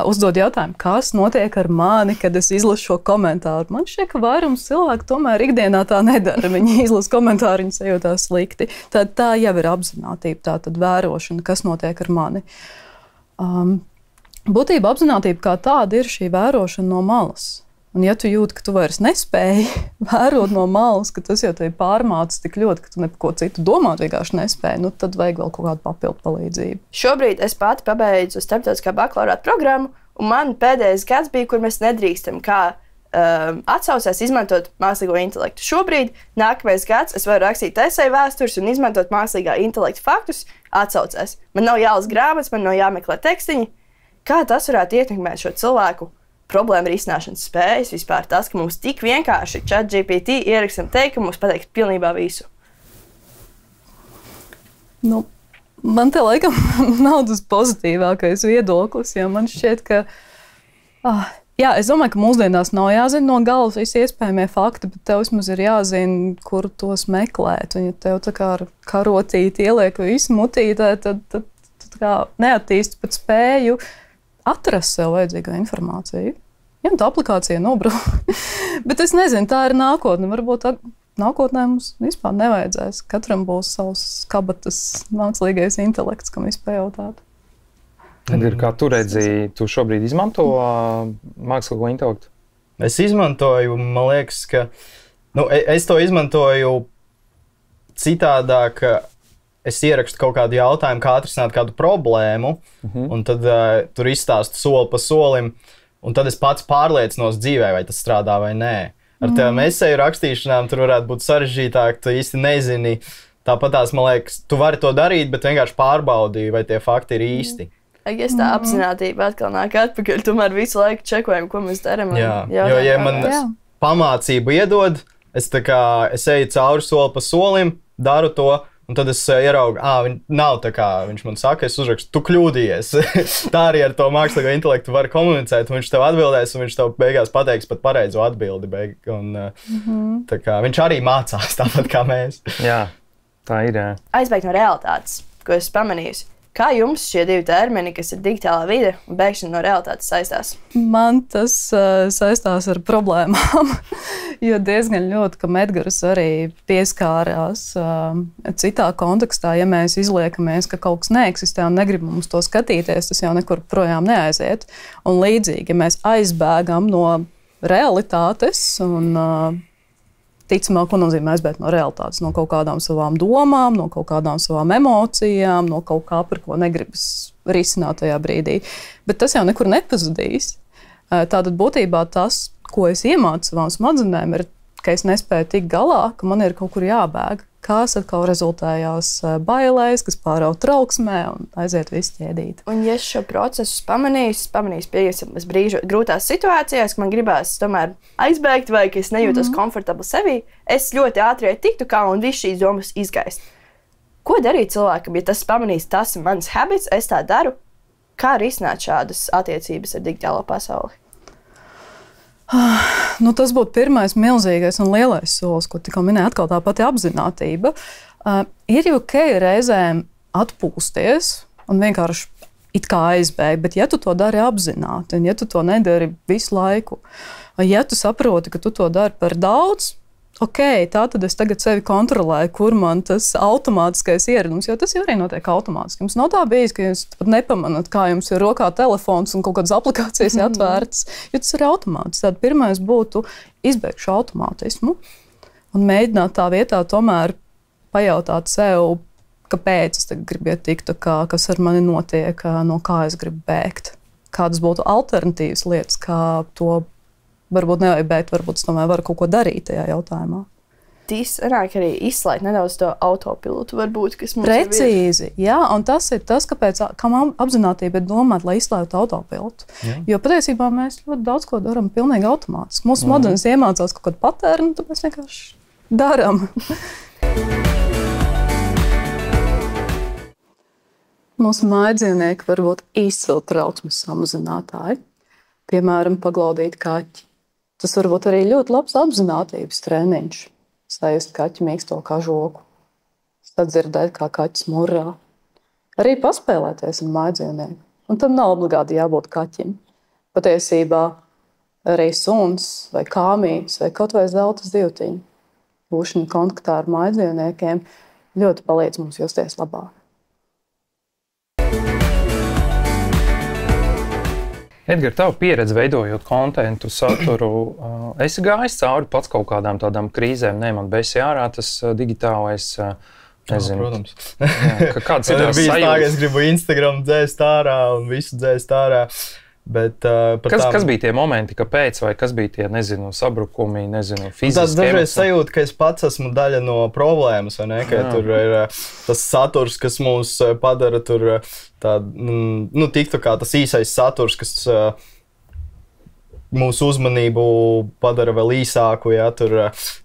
uzdod jautājumu, kas notiek ar mani, kad es izlasu šo komentāru. Man šķiet, ka vairums cilvēku tomēr ikdienā tā nedara. Viņi izlasa komentāru, viņi sajūtās slikti. Tā jau ir apzinātība, tā tad vērošana, kas notiek ar mani. Būtībā apzinātība kā tāda ir šī vērošana no malas. Un ja tu jūti, ka tu vairs nespēji vērot no malas, ka tas jau tevi pārmācis tik ļoti, ka tu neko citu domāt vienkārši nespēji, nu tad vajag vēl kaut kādu papildu palīdzību. Šobrīd es pati pabeidzu starptautiskā bakalaurāta programmu, un man pēdējais gads bija, kur mēs nedrīkstam kā atsaucēs izmantot mākslīgo intelektu. Šobrīd, nākamais gads, es varu rakstīt esēju vēstures un izmantot mākslīgā intelekta faktus atsaucēs. Man nav jālasa grāmatas, man nav jāmeklē tekstiņi. Kā tas varētu ietekmēt šo cilvēku problēma risināšanas spējas, vispār tas, ka mums tik vienkārši ChatGPT ierakstam teikt, ka mums pateiks pilnībā visu? Nu, man te laikam nav tas pozitīvākais viedoklis, jo man šķiet, ka jā, es domāju, ka mūsdienās nav jāzina no galvas visi iespējamie fakti, bet tev vismaz ir jāzina, kur tos meklēt. Un ja tev tā kā ar karotīti ieliek visu mutītē, tad kā neattīsti pat spēju atrast sev vajadzīgo informāciju. Ja tā aplikācija nobrauc. Bet es nezinu, tā ir nākotne. Varbūt nākotnē mums vispār nevajadzēs. Katram būs savs kabatas mākslīgais intelekts, kam izpajautāt. Tad ir, kā tu redzi, tu šobrīd izmanto mākslīgo intelektu? Es izmantoju, man liekas, ka es to izmantoju citādāk, ka es ierakstu kaut kādu jautājumu, kā atrisināt kādu problēmu, un tad tur izstāstu soli pa solim, un tad es pats pārliecinos dzīvē, vai tas strādā vai nē. Ar tām esēju rakstīšanām tur varētu būt sarežģītāk, tu īsti nezini. Tāpat tās, man liekas, tu vari to darīt, bet vienkārši pārbaudīji, vai tie fakti ir īsti. Es tā apzinātība atkal nāk atpakaļ, tomēr visu laiku čekojam, ko mēs darām. Jā, jo, ja man pamācību iedod, es eju cauri soli pa solim, daru to, un tad es ieraugu, nav tā kā viņš man saka, es uzrakstu, tu kļūdījies. Tā arī ar to mākslīgo intelektu var komunicēt, un viņš tev atbildēs, un viņš tev beigās pateiks pat pareizo atbildi. Tā kā viņš arī mācās tāpat kā mēs. Jā, tā ir. Jā. Aizbēgt no realitātes, ko es pamanīju. Kā jums šie divi termini, kas ir digitālā vide un bēgšana no realitātes, saistās? Man tas saistās ar problēmām, jo diezgan ļoti, ka Edgars arī pieskārās citā kontekstā. Ja mēs izliekamies, ka kaut kas neeksistē un negribam mums to skatīties, tas jau nekur projām neaiziet. Un līdzīgi, ja mēs aizbēgam no realitātes un ticamāk, ko nozīmē aizbēgt no realitātes, no kaut kādām savām domām, no kaut kādām savām emocijām, no kaut kā, par ko negribas risināt tajā brīdī. Bet tas jau nekur nepazudīs. Tātad būtībā tas, ko es iemācu savām smadzenēm, ir, ka es nespēju tikt galā, ka man ir kaut kur jābēg. Kas atkal rezultējās bailēs, kas pārauga trauksmē un aiziet visu ķēdīt. Un ja šo procesu pamanīs pieņemsim grūtās situācijās, ka man gribās tomēr aizbēgt vai ka es nejūtos komfortabli sevī, es ļoti ātri tiktu kā un viss šīs domas izgaist. Ko darīt cilvēkam, ja tas pamanīs, tas ir mans habits, es tā daru? Kā risināt šādas attiecības ar digitālo pasauli? Tas būtu pirmais milzīgais un lielais solis, ko tikko minēja, atkal tā pati apzinātība. Ir ok reizēm atpūsties un vienkārši it kā aizbēgt, bet ja tu to dari apzināti, un ja tu to nedari visu laiku, ja tu saproti, ka tu to dari par daudz, ok, tā tad es tagad sevi kontrolēju, kur man tas automātiskais ieradums, jo tas jau arī notiek automātiski. Jums nav tā bijis, ka jūs pat nepamanat, kā jums ir rokā telefons un kaut kādas aplikācijas atvērtas, jo tas ir automātiski. Tad pirmais būtu izbeigt šo automātismu un mēģināt tā vietā tomēr pajautāt sev, kāpēc es tagad gribu tikt, kas ar mani notiek, no kā es gribu bēgt. Kādas būtu alternatīvas lietas, kā to varbūt nevajag bēgt, varbūt es tomēr varu kaut ko darīt tajā jautājumā. Tīs arī izslēgt nedaudz to autopilotu, varbūt, kas mums Precīzi, jā, un tas ir tas, kāpēc apzinātība ir domāta, lai izslēgtu autopilotu. Jā. Jo patiesībā mēs ļoti daudz ko darām pilnīgi automātiski. Mūsu smadzenes iemācās kaut kādu patērnu, tad mēs vienkārši darām. Mūsu mājdzīvnieki var būt izcili trauksmes samazinātāji. Piemēram, paglaudīt kaķi. Tas var būt arī ļoti labs apzinātības treniņš. Sajust kaķi mīksto kā žogu. sadzirdēt, kā kaķis murrā. Arī paspēlēties ar mājdzīvnieku. Un tam nav obligāti jābūt kaķim. Patiesībā arī suns vai kāmītis vai kaut vai zelta zivtiņa. Būšana kontaktā ar mājdzīvniekiem ļoti palīdz mums justies labāk. Edgar, tavu pieredzi veidojot kontentu, saturu, esi gājis cauri pats kaut kādām tādām krīzēm, man besi ārā tas digitālais, nezinu. Protams. Jā, kāds ir tās sajūtas? Es gribu Instagram dzēst ārā un visu dzēst ārā. Bet, kas bija tie momenti, kāpēc, vai kas bija tie, nezinu, sabrukumi, nezinu, fiziski? Tas dažreiz sajūta, ka es pats esmu daļa no problēmas, vai ne? Ka tur ir tas saturs, kas mūs padara tur tādu, tiktu kā tas īsais saturs, kas mūsu uzmanību padara vēl īsāku, ja tur,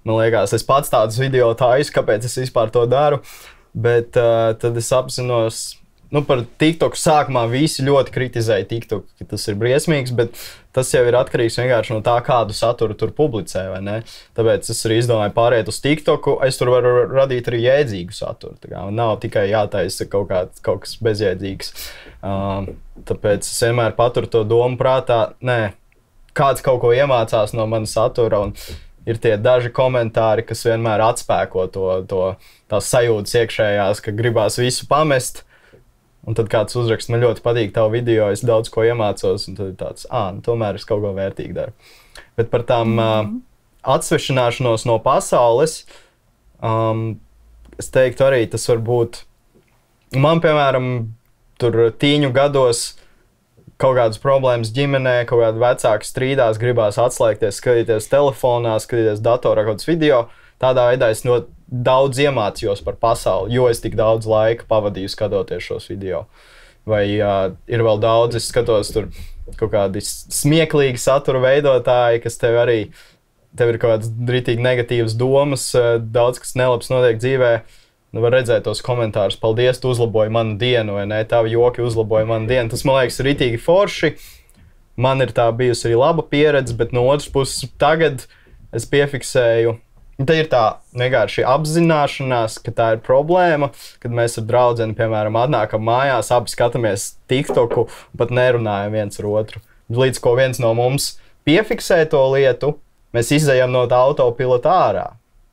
man liekas, es pats tādus video taisu, kāpēc es vispār to daru, bet tad es apzinos, par TikToku sākumā visi ļoti kritizēja TikTok, ka tas ir briesmīgs, bet tas jau ir atkarīgs vienkārši no tā, kādu saturu tur publicē, vai ne? Tāpēc es arī izdomāju pāriet uz TikToku, es tur varu radīt arī jēdzīgu saturu. Nav tikai jātaisa kaut kas bezjēdzīgs. Tāpēc es vienmēr paturu to domu prātā, kāds kaut ko iemācās no mana satura, un ir tie daži komentāri, kas vienmēr atspēko tās sajūtas iekšējās, ka gribās visu pamest. Un tad kāds uzrakst, man ļoti patīk tavu video, es daudz ko iemācos, un tad ir tāds, tomēr es kaut ko vērtīgi daru. Bet par tām atsvešināšanos no pasaules, es teiktu arī, tas var būt, man, piemēram, tur tīņu gados kaut kādas problēmas ģimenē, kaut kādi vecāki strīdās, gribās atslēgties, skatīties telefonā, skatīties datorā kaut kāds video. Tādā veidā es ļoti daudz iemācījos par pasauli, jo es tik daudz laika pavadīju skatoties šos video. Vai ir vēl daudz, es skatos tur kaut kādi smieklīgi satura veidotāji, kas tev ir kaut kādas dritīgi negatīvas domas, daudz kas nelabs notiek dzīvē. Var redzēt tos komentārus, paldies, tu uzlaboji manu dienu, vai ne, tavi joki uzlaboja manu dienu. Tas, man liekas, ir ritīgi forši. Man ir tā bijusi arī laba pieredze, bet no otras puses tagad es piefiksēju. Tā ir tā vienkārši apzināšanās, ka tā ir problēma, kad mēs ar draudzeni, piemēram, atnākam mājās, abi skatāmies TikToku un pat nerunājam viens ar otru. Līdz ko viens no mums piefiksē to lietu, mēs izejam no tā autopilota ārā.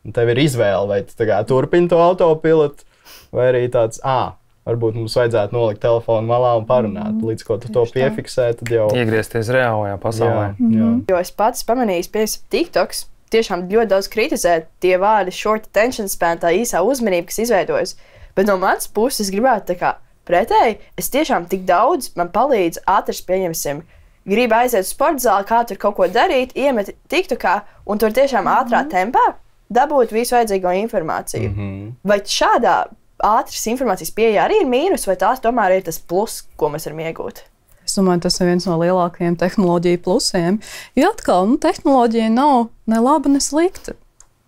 Un tev ir izvēle, vai tu turpini to autopilotu, vai arī tāds, varbūt mums vajadzētu nolikt telefonu malā un parunāt. Līdz ko tu to piefiksē, tad jau... Iegriezties reālajā pasaulē. Jā. Jo es pats pamanīju, piemēram, TikToks. Tiešām ļoti daudz kritizē tie vārdi short attention span, tā īsā uzmanība, kas izveidojas. Bet no manas puses es gribētu pretēji, es tiešām tik daudz man palīdz atrast, pieņemsim, gribu aiziet uz sporta zāli, kā tur kaut ko darīt, iemet TikTokā un tur tiešām ātrā tempā dabūt visu vajadzīgo informāciju. Vai šādā ātras informācijas pieeja arī ir mīnus, vai tās tomēr ir tas plus, ko mēs varam iegūt? Es domāju, tas ir viens no lielākajiem tehnoloģiju plusiem. Jo atkal, tehnoloģija nav ne laba, ne slikta.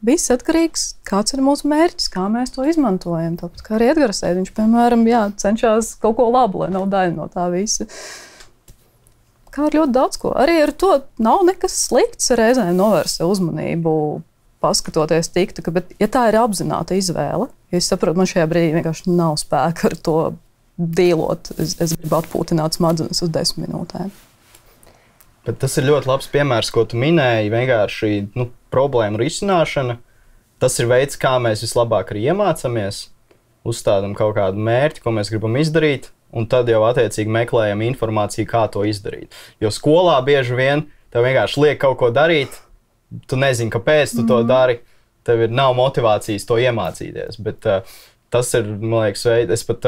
Viss atkarīgs, kāds ir mūsu mērķis, kā mēs to izmantojam. Tāpat kā arī Edgars, viņš, piemēram, cenšas kaut ko labu, lai nav daļa no tā visa. Kā ar ļoti daudz ko. Arī ar to nav nekas slikts reizēm novērst uzmanību, paskatoties TikToku, bet ja tā ir apzināta izvēle, jo es saprotu, man šajā brīdī vienkārši nav spēka ar to dīlot, es gribu atpūtināt smadzenes uz 10 minūtēm. Bet tas ir ļoti labs piemērs, ko tu minēji, vienkārši problēmu risināšana. Tas ir veids, kā mēs vislabāk arī iemācāmies, uzstādam kaut kādu mērķi, ko mēs gribam izdarīt, un tad jau attiecīgi meklējam informāciju, kā to izdarīt. Jo skolā bieži vien tev vienkārši liek kaut ko darīt, tu nezini, kāpēc tu to dari, tev nav motivācijas to iemācīties, bet tas ir, man liekas, veids, es pat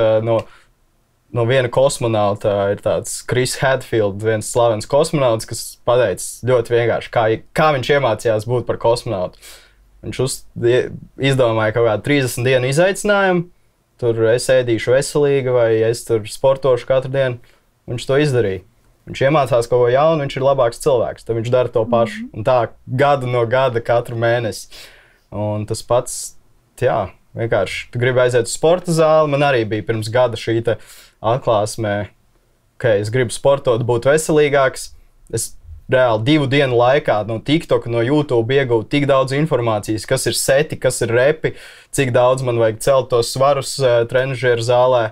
no viena kosmonauta ir tāds Chris Hadfield, viens slavens kosmonauts, kas pateicis ļoti vienkārši, kā viņš iemācījās būt par kosmonautu. Viņš izdomāja kaut kādu 30 dienu izaicinājumu, tur es ēdīšu veselīgi vai es tur sportošu katru dienu. Viņš to izdarīja. Viņš iemācās kaut ko jaunu, viņš ir labāks cilvēks, tad viņš dara to pašu. Un tā gadu no gada katru mēnesi. Un tas pats, vienkārši, tu gribi aiziet uz sporta zāli, man arī bija pirms gada šī atklāsmē, es gribu sportot, būt veselīgāks. Es reāli 2 dienu laikā no TikTok, no YouTube iegūt tik daudz informācijas, kas ir seti, kas ir repi, cik daudz man vajag celt tos svarus trenižieru zālē.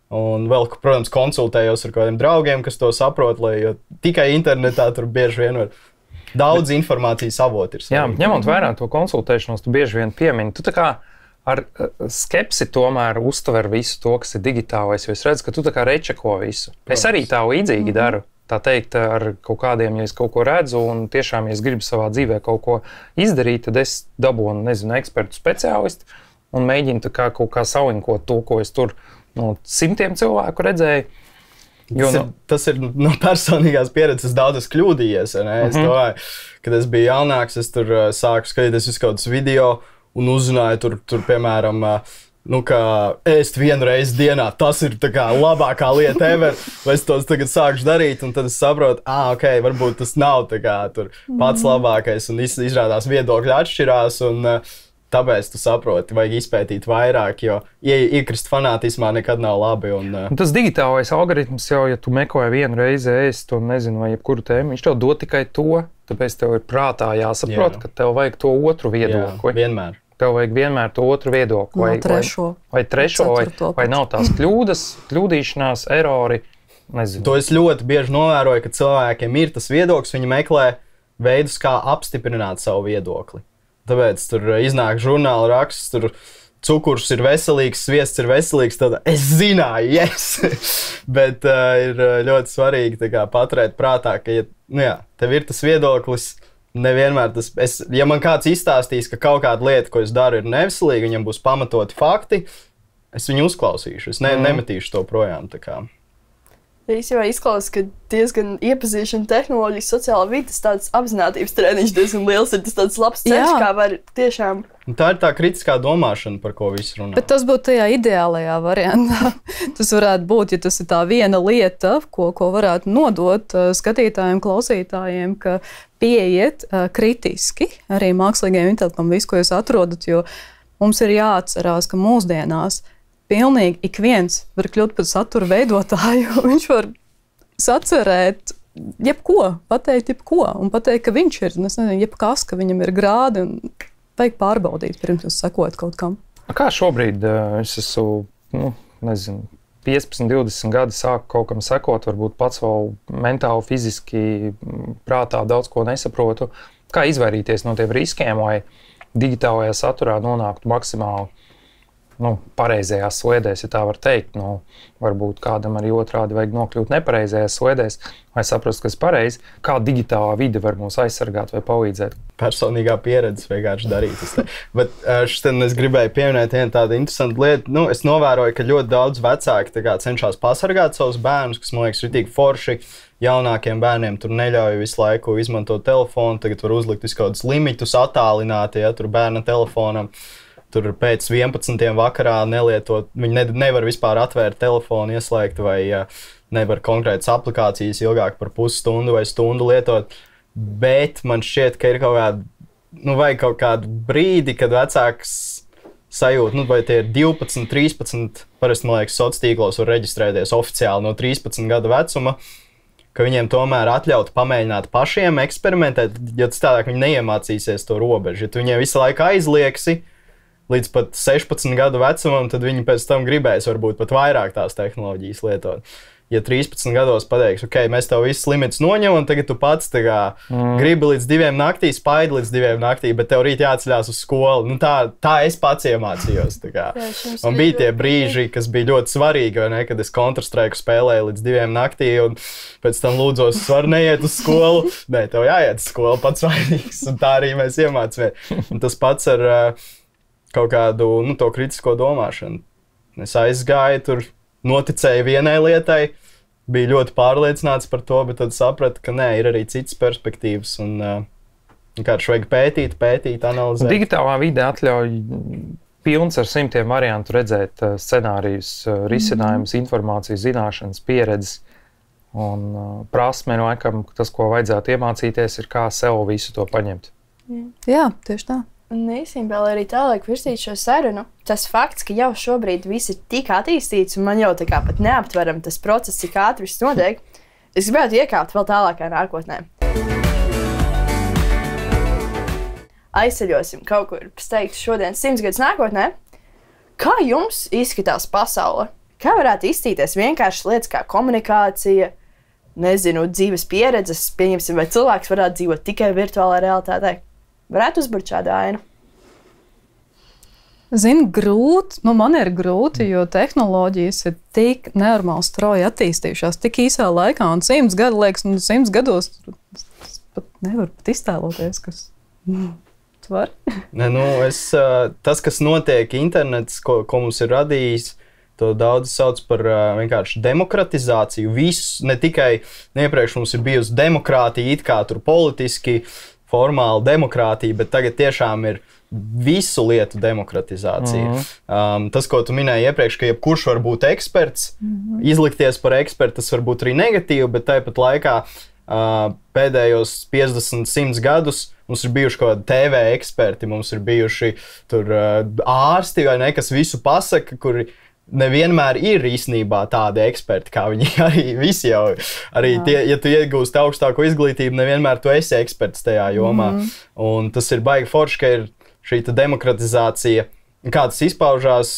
Un vēl, protams, konsultējos ar kādiem draugiem, kas to saprot, jo tikai internetā tur bieži vien var daudz informācijas avoti ir. Jā, ņemot vērā to konsultēšanos, tu bieži vien piemini. Tu tā kā ar skepsi tomēr uztver visu to, kas ir digitālais, jo es redzu, ka tu tā kā rečeko visu. Es arī tā līdzīgi daru. Tā teikt, ar kaut kādiem, ja es kaut ko redzu un tiešām, ja es gribu savā dzīvē kaut ko izdarīt, tad es dabūnu, nezinu, ekspertu speciālistu un mēģinu kaut kā salinkot to, ko es tur no simtiem cilvēku redzēju. Tas ir no personīgās pieredzes, daudz es kļūdījies. Es domāju, kad es biju jaunāks, es tur sāku skatīties uz kādus video un uzzināju tur piemēram, ka ēst 1 reizi dienā, tas ir tā kā labākā lieta ever, vai es tos tagad sākšu darīt, un tad es saprotu, varbūt tas nav tā kā tur pats labākais, un izrādās viedokļi atšķirās, un tāpēc tu saproti, vajag izpētīt vairāk, jo iekrist fanātismā nekad nav labi. Un tas digitālais algoritms jau, ja tu meklē 1 reizi ēst un nezinu, vai jebkuru tēmu, viņš tev dod tikai to, tāpēc tev ir prātā jāsaprot, ka tev vajag to otru viedokli. Jā, vienmēr. Tev vajag vienmēr to otru viedokli. Vai trešo, vai nav tās kļūdīšanās, erori, nezinu. To es ļoti bieži novēroju, ka cilvēkiem ir tas viedoklis, viņi meklē veidus, kā apstiprināt savu viedokli. Tāpēc tur iznāk žurnāla raksts, tur cukurs ir veselīgs, sviests ir veselīgs, tad es zināju, yes! Bet ir ļoti svarīgi paturēt prātā, ka, tev ir tas viedoklis, nevienmēr tas, ja man kāds izstāstīs, ka kaut kāda lieta, ko es daru, ir neveselīga, viņam būs pamatoti fakti, es viņu uzklausīšu, es nemetīšu to projām. Īsībā izklausās, ka diezgan iepazīšana tehnoloģijas sociālā vide, tas tāds apzinātības treniņš diezgan liels, ir tas tāds labs ceļš, kā var tiešām. Tā ir tā kritiskā domāšana, par ko visi runā. Bet tas būtu tajā ideālajā variantā. Tas varētu būt, ja tas ir tā viena lieta, ko varētu nodot skatītājiem, klausītājiem, ka pieiet kritiski arī mākslīgajam intelektam visu, ko jūs atrodat, jo mums ir jāatcerās, ka mūsdienās pilnīgi ik viens var kļūt par satura veidotāju. Viņš var sacerēt jebko, pateikt jebko, un pateikt, ka viņš ir, jebkas, ka viņam ir grādi, un vajag pārbaudīt, pirms jūs sekojat kaut kam. Kā šobrīd es esmu, 15, 20 gadi sāku kaut kam sekot, varbūt pats vēl mentāli, fiziski, prātā daudz ko nesaprotu. Kā izvairīties no tiem riskiem, lai digitālajā saturā nonāktu maksimāli pareizajās sliedēs, ja tā var teikt. Varbūt kādam arī otrādi vajag nokļūt nepareizajās sliedēs, lai saprastu, kas ir pareizi. Kā digitālā vide var mūs aizsargāt vai palīdzēt? Personīgā pieredze vienkārši darīt. Bet es gribēju pieminēt vienu tādu interesantu lietu. Es novēroju, ka ļoti daudz vecāki cenšas pasargāt savus bērnus, kas, man liekas, ir tik forši. Jaunākiem bērniem tur neļauj visu laiku izmantot telefonu, tagad var uzlikt visu kādus limitus attālināti, tur bērna telefonam. Tur pēc 11. vakarā nelietot, viņi nevar vispār atvērt telefonu, ieslēgt vai nevar konkrētas aplikācijas ilgāk par pusstundu vai stundu lietot. Bet man šķiet, ka ir vajag kaut kādu brīdi, kad vecāks sajūt, vai tie ir 12, 13, parasti, man liekas, sociālos tīklos var reģistrēties oficiāli no 13 gadu vecuma, ka viņiem tomēr atļaut pamēģināt pašiem eksperimentēt, jo tādāk viņi neiemācīsies to robežu. Ja tu viņiem visu laiku aizliegsi, līdz pat 16 gadu vecumam, tad viņi pēc tam gribēs varbūt pat vairāk tās tehnoloģijas lietot. Ja 13 gados pateiks, mēs tev visus limitus noņemam, un tagad tu pats gribi līdz 2 naktī, spaidi līdz 2 naktī, bet tev rīt jāceļās uz skolu. Tā es pats iemācījos. Man bija tie brīži, kas bija ļoti svarīgi, kad es Counter-Strike spēlēju līdz 2 naktī, un pēc tam lūdzos, es varu neiet uz skolu. Nē, tev jāiet uz skolu, pats vainīgs, un tā arī mēs iemācījāmies. Un tas pats ar kaut kādu to kritisko domāšanu. Es aizgāju tur, noticēju vienai lietai, biju ļoti pārliecināts par to, bet tad sapratu, ka nē, ir arī citas perspektīvas un vienkārši vajag pētīt, analizēt. Digitālā vide atļauj pilns ar simtiem variantu redzēt scenārijus, risinājumus, informācijas, zināšanas, pieredzes un prasme, laikam, tas, ko vajadzētu iemācīties, ir kā sev visu to paņemt. Jā, tieši tā. Īstenībā, lai arī tālāk virsīt šo sarunu, tas fakts, ka jau šobrīd viss ir tik attīstīts un man jau pat neaptveram tas process, cik ātri viss notiek, es gribētu iekāpt vēl tālākā nākotnē. aizceļosim kaut kur, es teiktu, šodien 100 gadus nākotnē. Kā jums izskatās pasaule? Kā varētu izstīties vienkāršas lietas kā komunikācija, nezinu, dzīves pieredzes, pieņemsim, vai cilvēks varētu dzīvot tikai virtuālā realitātē? Varētu uzburt šādu ainu? Zinu, grūti, man ir grūti, jo tehnoloģijas ir tik nenormāli strauji attīstījušās, tik īsā laikā, un 100 gadu liekas, 100 gados es pat nevaru pat iztēloties, kas tu vari. Ne, tas, kas notiek internets, ko mums ir radījis, to daudz sauc par vienkārši demokratizāciju. Viss, ne tikai iepriekš mums ir bijusi demokrātija, it kā tur politiski, formāli demokrātija, bet tagad tiešām ir visu lietu demokratizācija. Tas, ko tu minēji iepriekš, ka jebkurš var būt eksperts, izlikties par ekspertu, tas var būt arī negatīvi, bet tāpat laikā pēdējos 50, 100 gadus mums ir bijuši kaut kādi TV eksperti, mums ir bijuši tur ārsti vai ne, kas visu pasaka, kuri nevienmēr ir īstenībā tādi eksperti, kā viņi arī visi jau. Arī tie, ja tu iegūsti augstāko izglītību, nevienmēr tu esi eksperts tajā jomā. Un tas ir baigi forši, ka ir šī demokratizācija, kā tas izpaužās.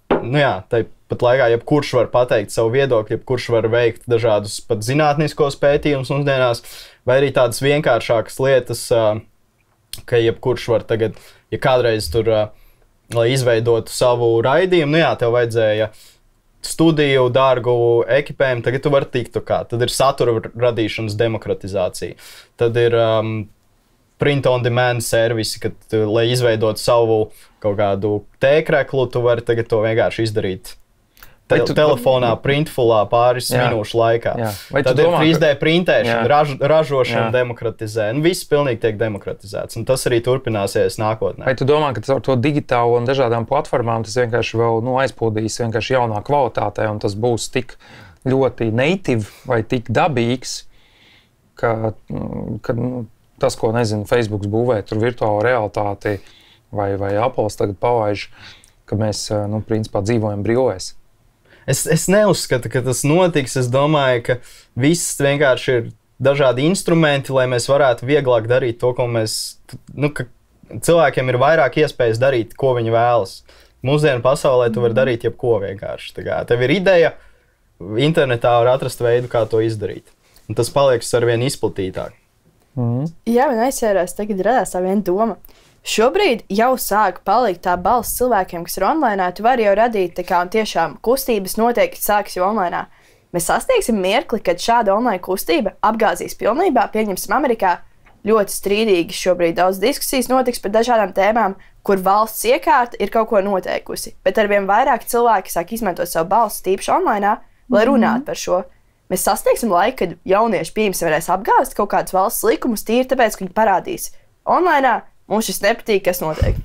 Tāpat laikā jebkurš var pateikt savu viedokli, jebkurš var veikt dažādus pat zinātniskos pētījumus mūsdienās, vai arī tādas vienkāršākas lietas, ka jebkurš var tagad, ja kādreiz tur lai izveidotu savu raidījumu, tev vajadzēja studiju, dārgu ekipējumu, tagad tu vari TikTokā. Tad ir satura radīšanas demokratizācija. Tad ir print on demand servisi, kad, lai izveidotu savu kaut kādu tēkreklu, tu vari tagad to vienkārši izdarīt. Telefonā, printfulā pāris minūšu laikā. Tad ir 3D printēšana, ražošana demokratizē. Viss pilnīgi tiek demokratizēts, un tas arī turpināsies nākotnē. Vai tu domā, ka ar to digitālo un dažādām platformām tas vienkārši vēl aizpildīs vienkārši jaunā kvalitātē, un tas būs tik ļoti native vai tik dabīgs, ka tas, ko, nezinu, Facebooks būvē tur virtuālo realitāti vai Apples tagad pavaiž, ka mēs, principā dzīvojam brīvēs. Es neuzskatu, ka tas notiks. Es domāju, ka viss vienkārši ir dažādi instrumenti, lai mēs varētu vieglāk darīt to, ko mēs... ka cilvēkiem ir vairāk iespējas darīt, ko viņi vēlas. Mūsdienu pasaulē tu vari darīt jebko vienkārši. Tev ir ideja, internetā var atrast veidu, kā to izdarīt. Un tas palieks arvien izplatītāk. Jā, man aizsērās, tagad radās tā viena doma. Šobrīd jau sāk palikt tā balss cilvēkiem, kas ir online. Tu vari jau radīt tā kā un tiešām kustības noteikti sāks jau online. Mēs sasniegsim mirkli, kad šāda online kustība apgāzīs pilnībā. Pieņemsim Amerikā ļoti strīdīgi šobrīd daudz diskusijas notiks par dažādām tēmām, kur valsts iekārta ir kaut ko noteikusi. Bet arvien vairāk cilvēki sāk izmantot savu balsi tīpaši online, lai runātu par šo. Mēs sasniegsim laiku, kad jaunieši pieņemsim varēs apgāzt kaut kādus valsts likumus tīri tāpēc, ka viņi parādīs online. Mums šis nepatīk, kas notiek.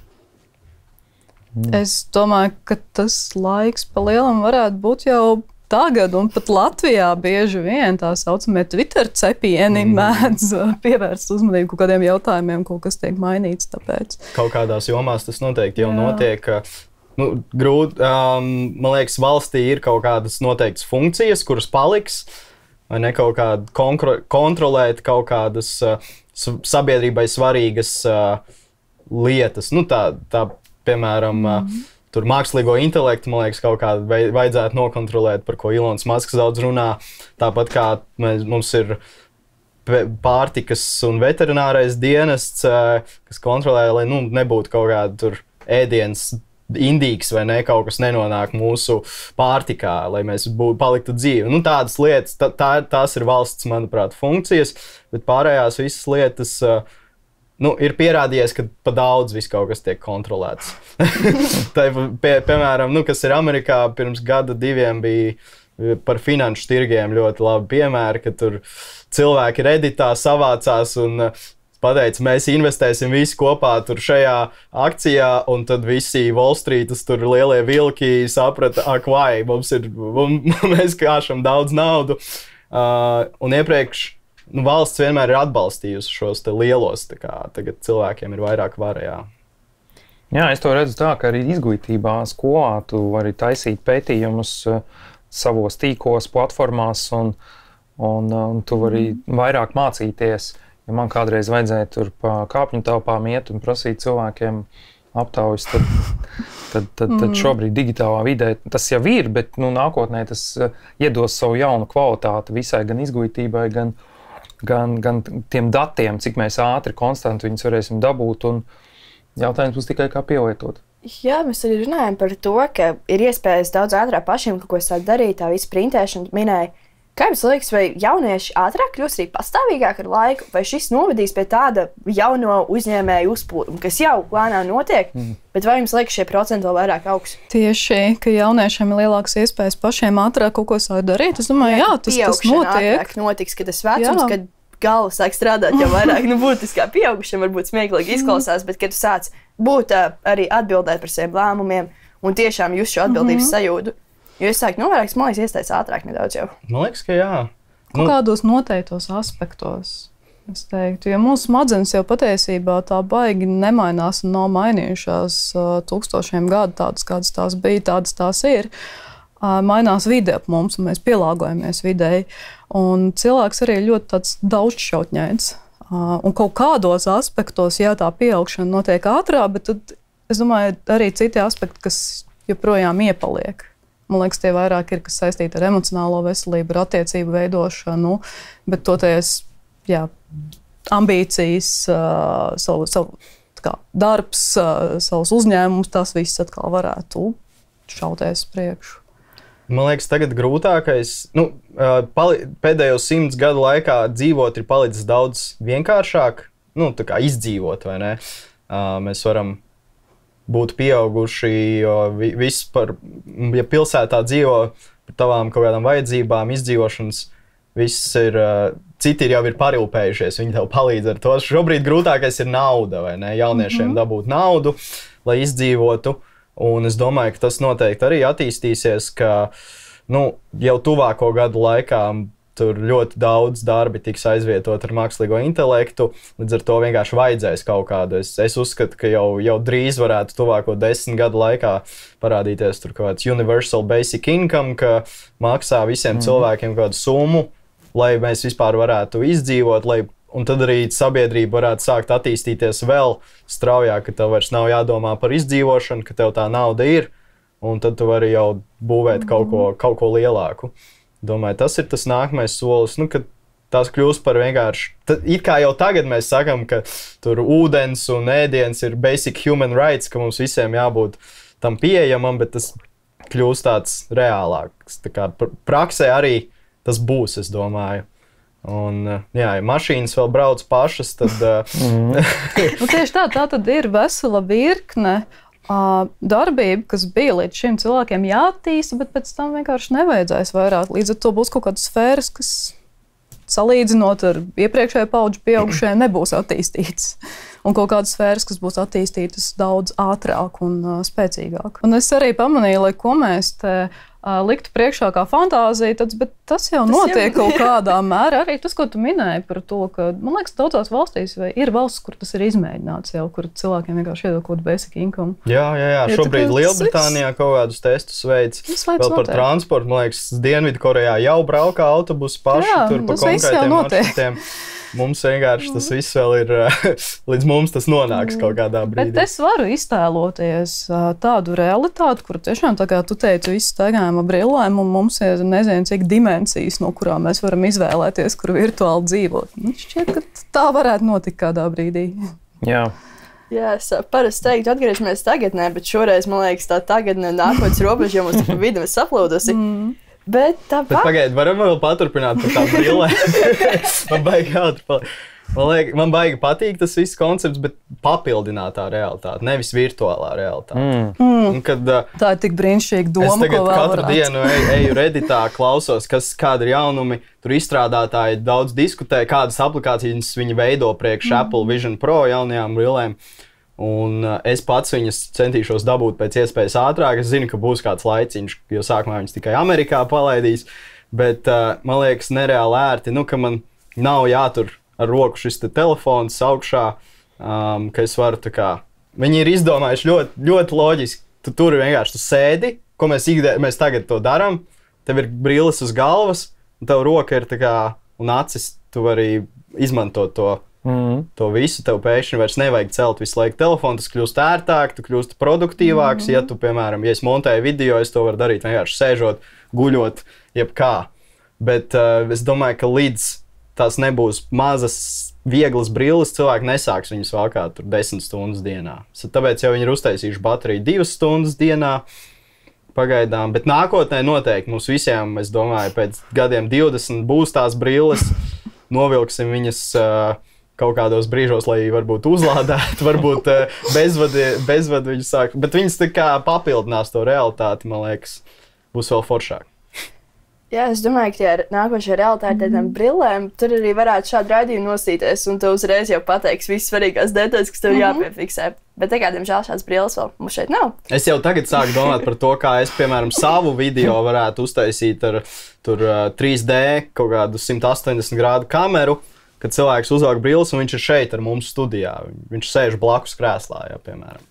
Es domāju, ka tas laiks pa lielam varētu būt jau tagad, un pat Latvijā bieži vien tā saucamie Twitter cepieni mēdz pievērst uzmanību kaut kādiem jautājumiem, kaut kas tiek mainīts. Tāpēc. Kaut kādās jomās tas noteikti jau notiek. Grūti, man liekas, valstī ir kaut kādas noteiktas funkcijas, kuras paliks, vai ne kaut kāda kontrolēt kaut kādas sabiedrībai svarīgas lietas. Tā piemēram, tur mākslīgo intelektu, man liekas, kaut kā vajadzētu nokontrolēt, par ko Ilons Masks daudz runā. Tāpat kā mums ir pārtikas un veterinārais dienests, kas kontrolē, lai nebūtu kaut kāda tur ēdienas indīgs vai ne, kaut kas nenonāk mūsu pārtikā, lai mēs paliktu dzīvi. Tādas lietas, tās ir valsts, manuprāt, funkcijas, bet pārējās visas lietas ir pierādījies, ka pa daudz viss kaut kas tiek kontrolēts. Piemēram, kas ir Amerikā pirms gada diviem bija par finanšu tirgiem ļoti labi piemēri, ka tur cilvēki Redditā savācās un pateica, mēs investēsim visi kopā tur šajā akcijā, un tad visi Wall Streetas tur lielie vilki saprata, vai, mēs kāšam daudz naudu. Un iepriekš valsts vienmēr ir atbalstījusi šos te lielos, tagad cilvēkiem ir vairāk vara. Jā, es to redzu tā, ka arī izglītībā skolā tu vari taisīt pētījumus savos tīkos, platformās, un tu vari vairāk mācīties. Ja man kādreiz vajadzēja tur pa kāpņu telpām iet un prasīt cilvēkiem aptaujas, tad šobrīd digitālā vidē tas jau ir, bet nākotnē tas iedos savu jaunu kvalitāti visai gan izglītībai, gan tiem datiem, cik mēs ātri, konstanti viņus varēsim dabūt, un jautājums būs tikai kā pielietot. Jā, mēs arī runājam par to, ka ir iespējas daudz ātrāk pašiem kaut ko sākt darīt, tā visa printēšana minēja. Kā jums liekas, vai jaunieši ātrāk kļūs arī pastāvīgāk ar laiku, vai šis novedīs pie tāda jauno uzņēmēju uzplūduma, kas jau lēnām notiek, bet vai jums liekas, šie procenti vēl vairāk augs? Tieši, ka jauniešiem ir lielākas iespējas pašiem ātrāk kaut ko sākt darīt. Es domāju, jā, tas notiek. Notiks, kad tas vecums, kad galva sāk strādāt jau vairāk, būtiski kā pieaugušiem, varbūt smieklīgi izklausās, bet kad tu sāc būt arī atbildēt par saviem lēmumiem un tiešām just šo atbildības sajūtu. Jo es sāku novērst, man liekas, iestājas ātrāk nedaudz jau. Man liekas, ka jā. Kādos noteiktos aspektos, es teiktu, jo mūsu smadzenes jau patiesībā tā baigi nemainās un nav mainījušās tūkstošiem gadu, tādas, kādas tās bija, tādas tās ir. Mainās vide ap mums, un mēs pielāgojamies videi. Un cilvēks arī ļoti tāds daudzšķautņains. Un kaut kādos aspektos, jā, tā pieaugšana notiek ātrāk, bet tad, es domāju, arī citi aspekti, kas joprojām iepaliek. Man liekas, tie vairāk ir, kas saistīti ar emocionālo veselību, ar attiecību veidošanu, bet toties, jā, ambīcijas, savu darbs, savus uzņēmumus, tas viss atkal varētu šauties priekšu. Man liekas, tagad grūtākais, pēdējo 100 gadu laikā dzīvot ir palicis daudz vienkāršāk, tā kā izdzīvot, vai ne? Mēs varam būt pieauguši, jo viss ja pilsētā dzīvo par tavām kaut kādām vajadzībām, izdzīvošanas, viss ir, citi jau ir parūpējušies, viņi tev palīdz ar to. Šobrīd grūtākais ir nauda, vai ne? Jauniešiem dabūt naudu, lai izdzīvotu, un es domāju, ka tas noteikti arī attīstīsies, ka, jau tuvāko gadu laikā tur ļoti daudz darbi tiks aizvietot ar mākslīgo intelektu, līdz ar to vienkārši vajadzēs kaut kādu. Es uzskatu, ka jau drīz varētu tuvāko 10 gadu laikā parādīties tur kaut kāds universal basic income, ka maksā visiem cilvēkiem kādu summu, lai mēs vispār varētu izdzīvot, un tad arī sabiedrība varētu sākt attīstīties vēl straujāk, ka tev vairs nav jādomā par izdzīvošanu, ka tev tā nauda ir, un tad tu vari jau būvēt kaut ko lielāku. Domāju, tas ir tas nākamais solis, kad tas kļūst par vienkārši. It kā jau tagad mēs sakam, ka tur ūdens un ēdiens ir basic human rights, ka mums visiem jābūt tam pieejamam, bet tas kļūst tāds reālāks. Tā kā praksē arī tas būs, es domāju. Un, jā, ja mašīnas vēl brauc pašas, tad... Tieši tā tad ir vesela virkne darbība, kas bija līdz šim cilvēkiem jāattīsta, bet pēc tam vienkārši nevajadzēs vairāk. Līdz ar to būs kaut kādas sfēras, kas salīdzinot ar iepriekšējo paudžu pieaugušajiem nebūs attīstītas. Un kaut kādas sfēras, kas būs attīstītas daudz ātrāk un spēcīgāk. Un es arī pamanīju, lai ko mēs te liktu priekšā kā fantāzija, bet tas jau notiek kaut kādā mērā. Arī tas, ko tu minēji par to, ka, man liekas, daudzās valstīs ir valsts, kur tas ir izmēģināts jau, kur cilvēkiem vienkārši iedod kaut kādu basic income. Jā, šobrīd Lielbritānijā kaut kādus testus veids. Vēl par transportu, man liekas, Dienvidkorejā jau braukā autobusi paši tur pa konkrētiem maršrutiem. Mums vienkārši tas viss vēl ir, līdz mums tas nonāks kaut kādā brīdī. Bet es varu iztēloties tādu realitāti, kur tiešām, tā kā tu teici, visi staigājam ar brillēm, un mums ir nezinu cik dimensijas, no kurām mēs varam izvēlēties, kur virtuāli dzīvot. Šķiet, ka tā varētu notikt kādā brīdī. Jā. Jā, es parasti teiktu, atgriežamies tagadnē, bet šoreiz, man liekas, tā tagadne nākotnes robeža, jo mums pa vidu es saplūdusi. Bet pagaidi, varam vēl paturpināt par tām brillēm. Man baigi patīk tas viss koncepts, bet papildinātā realitāte, nevis virtuālā realitāte. Tā ir tik brīnišķīga doma, ko vēl katru dienu eju Redditā, klausos, kādi ir jaunumi. Tur izstrādātāji daudz diskutē, kādas aplikācijas viņi veido priekš Apple Vision Pro jaunajām brillēm. Un es pats viņas centīšos dabūt pēc iespējas ātrāk. Es zinu, ka būs kāds laiciņš, jo sākumā viņas tikai Amerikā palaidīs. Bet man liekas nereāli ērti, ka man nav jātur ar roku šis telefons augšā, ka es varu tā kā... Viņi ir izdomājuši ļoti, ļoti loģiski. Tu tur vienkārši sēdi, ko mēs tagad to darām. Tev ir brilles uz galvas, un tev roka ir tā kā, un acis tu vari izmantot to To visu tev pēkšņi vairs nevajag celt visu laiku telefonu, tas kļūst ērtāk, tu kļūsti produktīvāks. Ja tu, piemēram, ja es montēju video, es to varu darīt vienkārši sēžot, guļot, jebkā. Bet es domāju, ka līdz tās nebūs mazas, vieglas brilles, cilvēki nesāks viņus valkāt 10 stundas dienā. Tāpēc jau viņi ir uztaisījuši bateriju 2 stundas dienā pagaidām, bet nākotnē noteikti mums visiem, es domāju, pēc gadiem 20 būs tās brilles, novilksim viņas kaut kādos brīžos, lai varbūt uzlādētu, varbūt bezvadu viņu sāk. Bet viņas tā kā papildinās to realitāti, man liekas, būs vēl foršāk. Jā, es domāju, ka tie nākošie realitāti tādām brillēm, tur arī varētu šādu raidījumu nosīties, un tu uzreiz jau pateiks visas svarīgās detaļas, kas tev jāpiefiksē. Bet tā kā, diemžēl, šādas brilles vēl mums šeit nav. Es jau tagad sāku domāt par to, kā es, piemēram, savu video varētu uztaisīt ar 3D kaut kādu 180 grādu kameru, kad cilvēks uzvelk brilles un viņš ir šeit ar mums studijā. Viņš sēž blakus krēslā, jā, piemēram.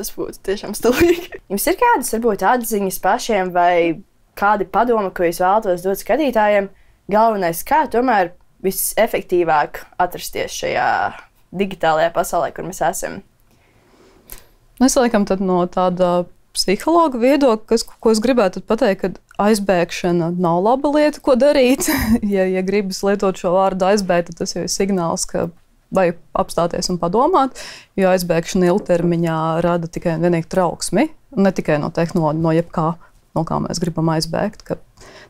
Tas būtu tiešām stilīgi. Jums ir kādas, varbūt, atziņas pašiem vai kādi padomi, ko jūs vēlatos dot skatītājiem? Galvenais, kā tomēr visefektīvāk atrasties šajā digitālajā pasaulē, kur mēs esam? Es laikam tad no tāda psihologa viedokļa, ko es gribētu pateikt, ka aizbēgšana nav laba lieta, ko darīt. Ja gribas lietot šo vārdu aizbēgt, tad tas jau ir signāls, ka vajag apstāties un padomāt, jo aizbēgšana ilgtermiņā rada tikai un vienīgi trauksmi, ne tikai no tehnoloģija, no jebkā, no kā mēs gribam aizbēgt. Ka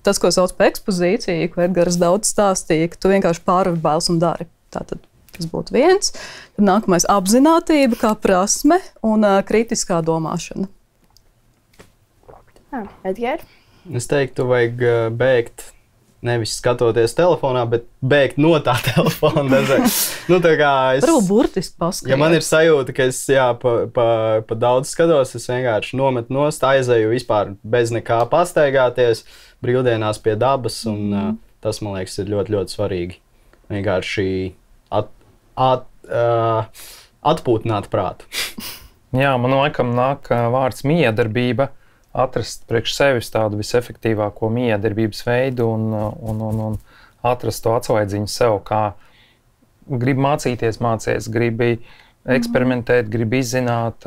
tas, ko sauc par ekspozīciju, ko Edgars daudz stāstīja, ka tu vienkārši pārvar bailes un dari. Tātad tas būtu viens. Tad nākamais apzinātība kā prasme un kritiskā domāšana. Edgar? Es teiktu, vajag bēgt nevis skatoties telefonā, bet bēgt no tā telefona. Varbūt burtiski paskatīt. Ja man ir sajūta, ka es pa daudz skatos, es vienkārši nometu nost, aizēju vispār bez nekā pastaigāties, brīvdienās pie dabas, un tas, man liekas, ir ļoti, ļoti svarīgi. Vienkārši atpūtināt prātu. Jā, man laikam nāk vārds miedarbība. Atrast priekš sevis tādu visefektīvāko miedarbības veidu un atrast to atsvaidziņu sev, kā gribi mācīties, gribi eksperimentēt, gribi izzināt,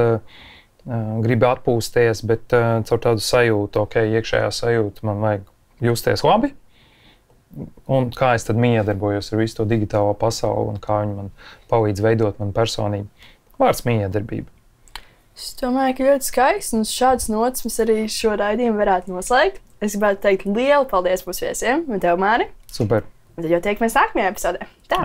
gribi atpūsties, bet caur tādu sajūtu, iekšējā sajūta, man vajag justies labi. Un kā es tad miedarbojos ar visu to digitālo pasauli un kā viņi man palīdz veidot manu personību. Vārds miedarbība. Es domāju, ka ļoti skaisti, un šādas notas mēs arī šo raidījumu varētu noslēgt. Es gribētu teikt lielu paldies mūsu viesiem, un tev, Māri. Super. Un tad jau tiekamies nākamajā epizodē. Tā.